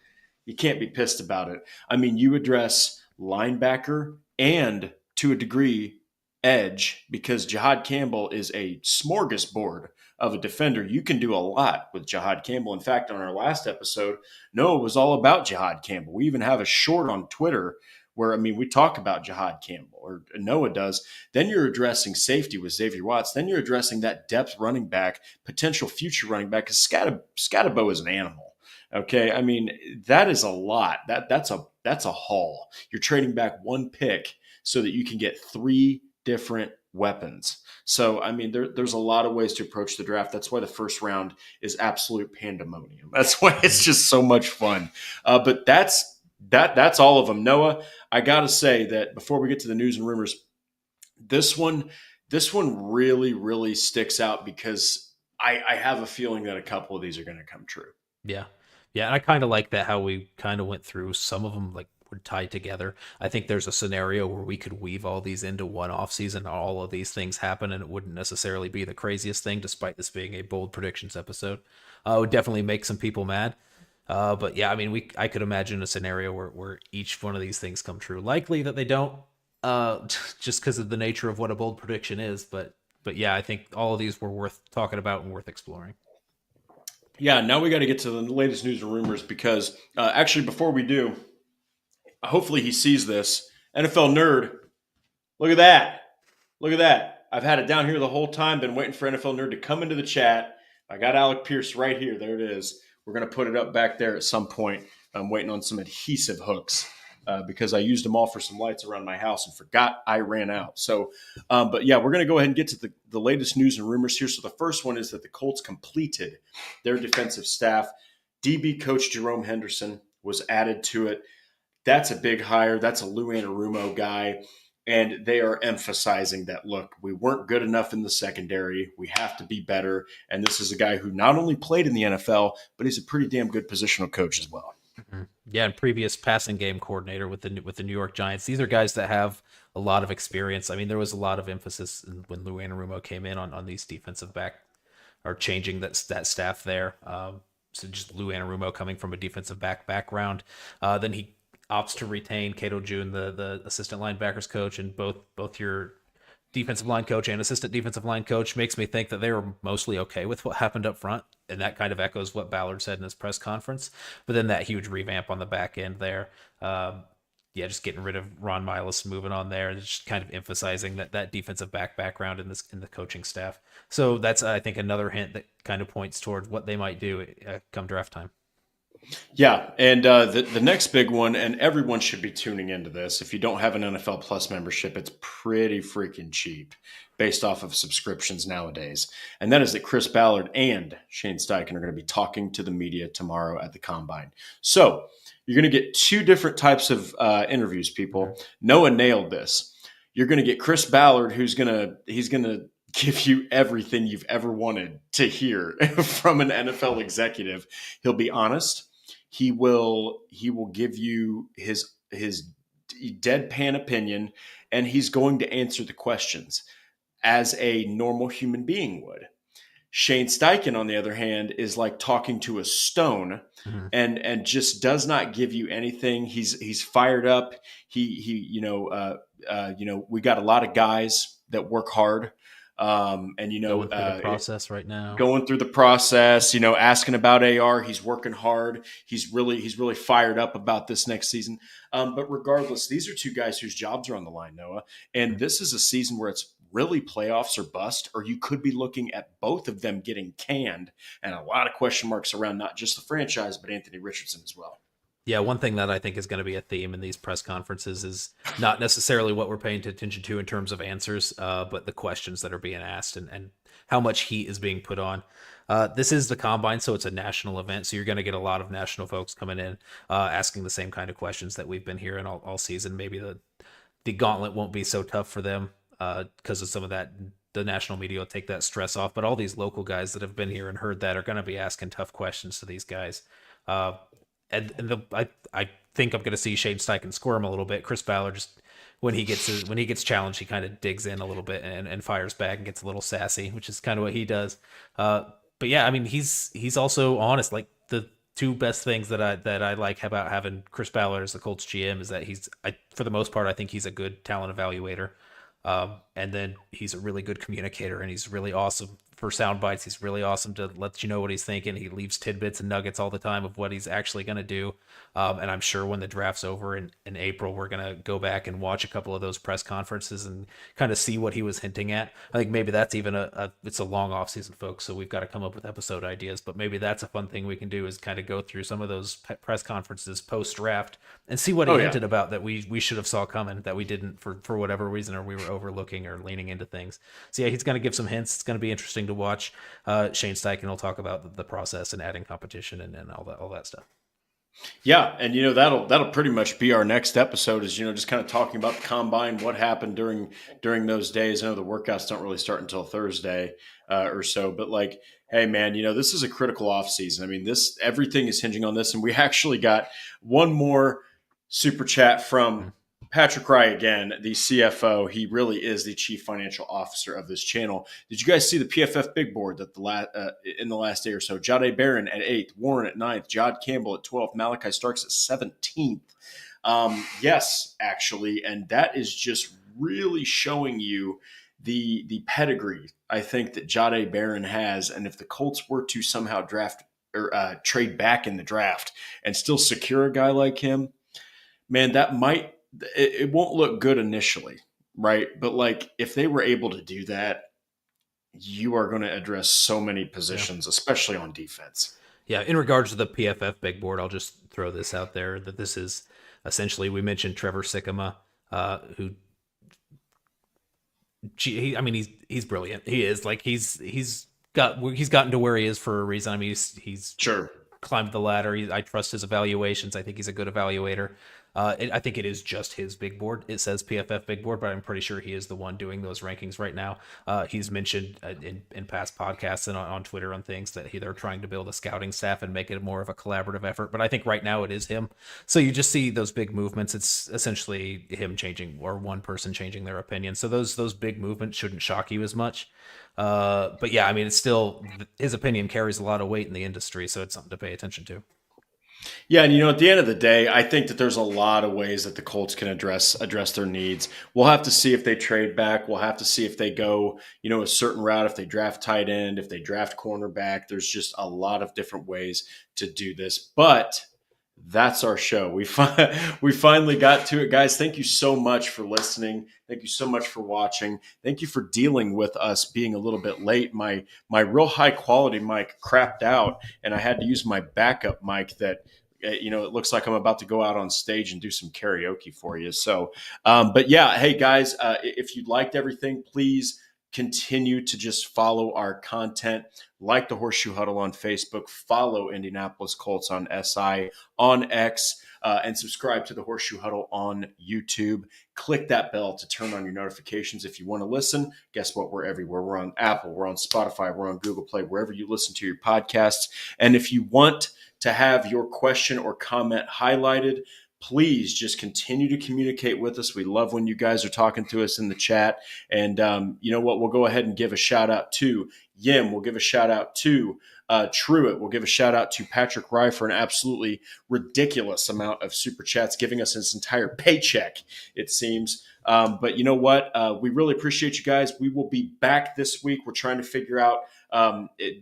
You can't be pissed about it. I mean, you address linebacker and, to a degree, edge, because Jihad Campbell is a smorgasbord of a defender. You can do a lot with Jihad Campbell. In fact, on our last episode, Noah was all about Jihad Campbell. We even have a short on Twitter where, we talk about Jihad Campbell, or Noah does. Then you're addressing safety with Xavier Watts. Then you're addressing that depth running back, potential future running back, because Scatabo is an animal. Okay, that is a lot. That's a haul. You're trading back one pick so that you can get three different weapons. So, there's a lot of ways to approach the draft. That's why the first round is absolute pandemonium. That's why it's just so much fun. But that's all of them. Noah, I got to say that before we get to the news and rumors, this one really, really sticks out because I have a feeling that a couple of these are going to come true. Yeah. Yeah, and I kind of like that, how we kind of went through some of them, like, were tied together. I think there's a scenario where we could weave all these into one offseason, all of these things happen, and it wouldn't necessarily be the craziest thing, despite this being a bold predictions episode. It would definitely make some people mad. But yeah, I could imagine a scenario where each one of these things come true. Likely that they don't, just because of the nature of what a bold prediction is. But yeah, I think all of these were worth talking about and worth exploring. Yeah, now we got to get to the latest news and rumors because actually, before we do, hopefully he sees this. NFL Nerd, look at that. Look at that. I've had it down here the whole time, been waiting for NFL Nerd to come into the chat. I got Alec Pierce right here. There it is. We're going to put it up back there at some point. I'm waiting on some adhesive hooks because I used them all for some lights around my house and forgot I ran out. So, but yeah, we're going to go ahead and get to the latest news and rumors here. So the first one is that the Colts completed their defensive staff. DB coach Jerome Henderson was added to it. That's a big hire. That's a Lou Anarumo guy. And they are emphasizing that, look, we weren't good enough in the secondary. We have to be better. And this is a guy who not only played in the NFL, but he's a pretty damn good positional coach as well. Mm-hmm. Yeah, and previous passing game coordinator with the New York Giants. These are guys that have a lot of experience. There was a lot of emphasis when Lou Anarumo came in on these defensive back, or changing that staff there. So just Lou Anarumo coming from a defensive back background. Then he opts to retain Cato June, the assistant linebackers coach, and both your defensive line coach and assistant defensive line coach. Makes me think that they were mostly okay with what happened up front, and that kind of echoes what Ballard said in his press conference. But then that huge revamp on the back end there, just getting rid of Ron Miles, moving on there, and just kind of emphasizing that defensive back background in the coaching staff. So that's, I think, another hint that kind of points towards what they might do come draft time. Yeah, and the next big one, and everyone should be tuning into this. If you don't have an NFL Plus membership, it's pretty freaking cheap based off of subscriptions nowadays. And that is that Chris Ballard and Shane Steichen are going to be talking to the media tomorrow at the Combine. So you're going to get two different types of interviews, people. Noah nailed this. You're going to get Chris Ballard, he's going to give you everything you've ever wanted to hear from an NFL executive. He'll be honest. He will give you his deadpan opinion, and he's going to answer the questions as a normal human being would. Shane Steichen, on the other hand, is like talking to a stone, Mhm. and just does not give you anything. He's fired up. He we got a lot of guys that work hard, and Going through the process right now. going through the process, asking about AR. He's working hard. He's really fired up about this next season. But regardless, these are two guys whose jobs are on the line, Noah. And this is a season where it's really playoffs or bust, or you could be looking at both of them getting canned, and a lot of question marks around not just the franchise, but Anthony Richardson as well. Yeah, one thing that I think is going to be a theme in these press conferences is not necessarily what we're paying attention to in terms of answers, but the questions that are being asked and how much heat is being put on. This is the Combine, so it's a national event, so you're going to get a lot of national folks coming in asking the same kind of questions that we've been hearing all season. Maybe the gauntlet won't be so tough for them because of some of that. The national media will take that stress off, but all these local guys that have been here and heard that are going to be asking tough questions to these guys. I think I'm going to see Shane Steichen squirm a little bit. Chris Ballard just when he gets challenged, he kind of digs in a little bit and fires back and gets a little sassy, which is kind of what he does. But yeah, I mean he's also honest. Like the two best things that I like about having Chris Ballard as the Colts GM is that for the most part I think he's a good talent evaluator. And then he's a really good communicator, and he's really awesome for sound bites. He's really awesome to let you know what he's thinking. He leaves tidbits and nuggets all the time of what he's actually going to do. And I'm sure when the draft's over in April, we're going to go back and watch a couple of those press conferences and kind of see what he was hinting at. I think maybe that's even it's a long off season, folks, so we've got to come up with episode ideas, but maybe that's a fun thing we can do is kind of go through some of those press conferences post draft and see what he hinted about that we should have saw coming that we didn't for whatever reason, or we were overlooking or leaning into things. So yeah, he's going to give some hints. It's going to be interesting to watch. Shane Steichen will talk about the process and adding competition and all that stuff. Yeah, and that'll pretty much be our next episode is just kind of talking about the combine, what happened during those days. I know the workouts don't really start until Thursday or so, but like, hey man, this is a critical off season. I mean, everything is hinging on this, and we actually got one more super chat from Patrick Rye again, the CFO. He really is the chief financial officer of this channel. Did you guys see the PFF big board that in the last day or so? Jahdae Barron at 8th, Warren at 9th, Jod Campbell at 12th, Malachi Starks at 17th. Yes, actually, and that is just really showing you the pedigree I think that Jahdae Barron has, and if the Colts were to somehow draft or trade back in the draft and still secure a guy like him, man, it won't look good initially, right? But like if they were able to do that, you are going to address so many positions, especially on defense. Yeah, in regards to the PFF big board, I'll just throw this out there that this is essentially, we mentioned Trevor Sikkema, who he's brilliant. He is like he's gotten to where he is for a reason. I mean, he's sure climbed the ladder. I trust his evaluations. I think he's a good evaluator. I think it is just his big board. It says PFF big board, but I'm pretty sure he is the one doing those rankings right now. He's mentioned in past podcasts and on Twitter and things that they're trying to build a scouting staff and make it more of a collaborative effort. But I think right now it is him. So you just see those big movements. It's essentially him changing or one person changing their opinion. So those big movements shouldn't shock you as much. But yeah, I mean, it's still his opinion carries a lot of weight in the industry, so it's something to pay attention to. Yeah, and at the end of the day, I think that there's a lot of ways that the Colts can address their needs. We'll have to see if they trade back. We'll have to see if they go, a certain route, if they draft tight end, if they draft cornerback. There's just a lot of different ways to do this. But that's our show. We finally got to it, guys. Thank you so much for listening. Thank you so much for watching. Thank you for dealing with us being a little bit late. My real high quality mic crapped out, and I had to use my backup mic that it looks like I'm about to go out on stage and do some karaoke for you. So, but yeah, hey guys, if you liked everything, please continue to just follow our content, like the Horseshoe Huddle on Facebook, follow Indianapolis Colts on SI, on X, and subscribe to the Horseshoe Huddle on YouTube. Click that bell to turn on your notifications if you want to listen. Guess what? We're everywhere. We're on Apple, we're on Spotify, we're on Google Play, wherever you listen to your podcasts. And if you want to have your question or comment highlighted, please just continue to communicate with us. We love when you guys are talking to us in the chat. And you know what? We'll go ahead and give a shout out to Yim. We'll give a shout out to Truitt. We'll give a shout out to Patrick Rye for an absolutely ridiculous amount of super chats, giving us his entire paycheck, it seems. But you know what? We really appreciate you guys. We will be back this week. We're trying to figure out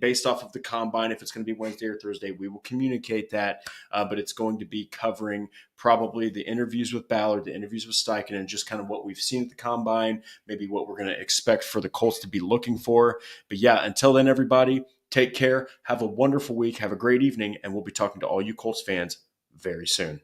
based off of the combine, if it's going to be Wednesday or Thursday. We will communicate that, but it's going to be covering probably the interviews with Ballard, the interviews with Steichen, and just kind of what we've seen at the combine, maybe what we're going to expect for the Colts to be looking for. But yeah, until then, everybody, take care. Have a wonderful week. Have a great evening, and we'll be talking to all you Colts fans very soon.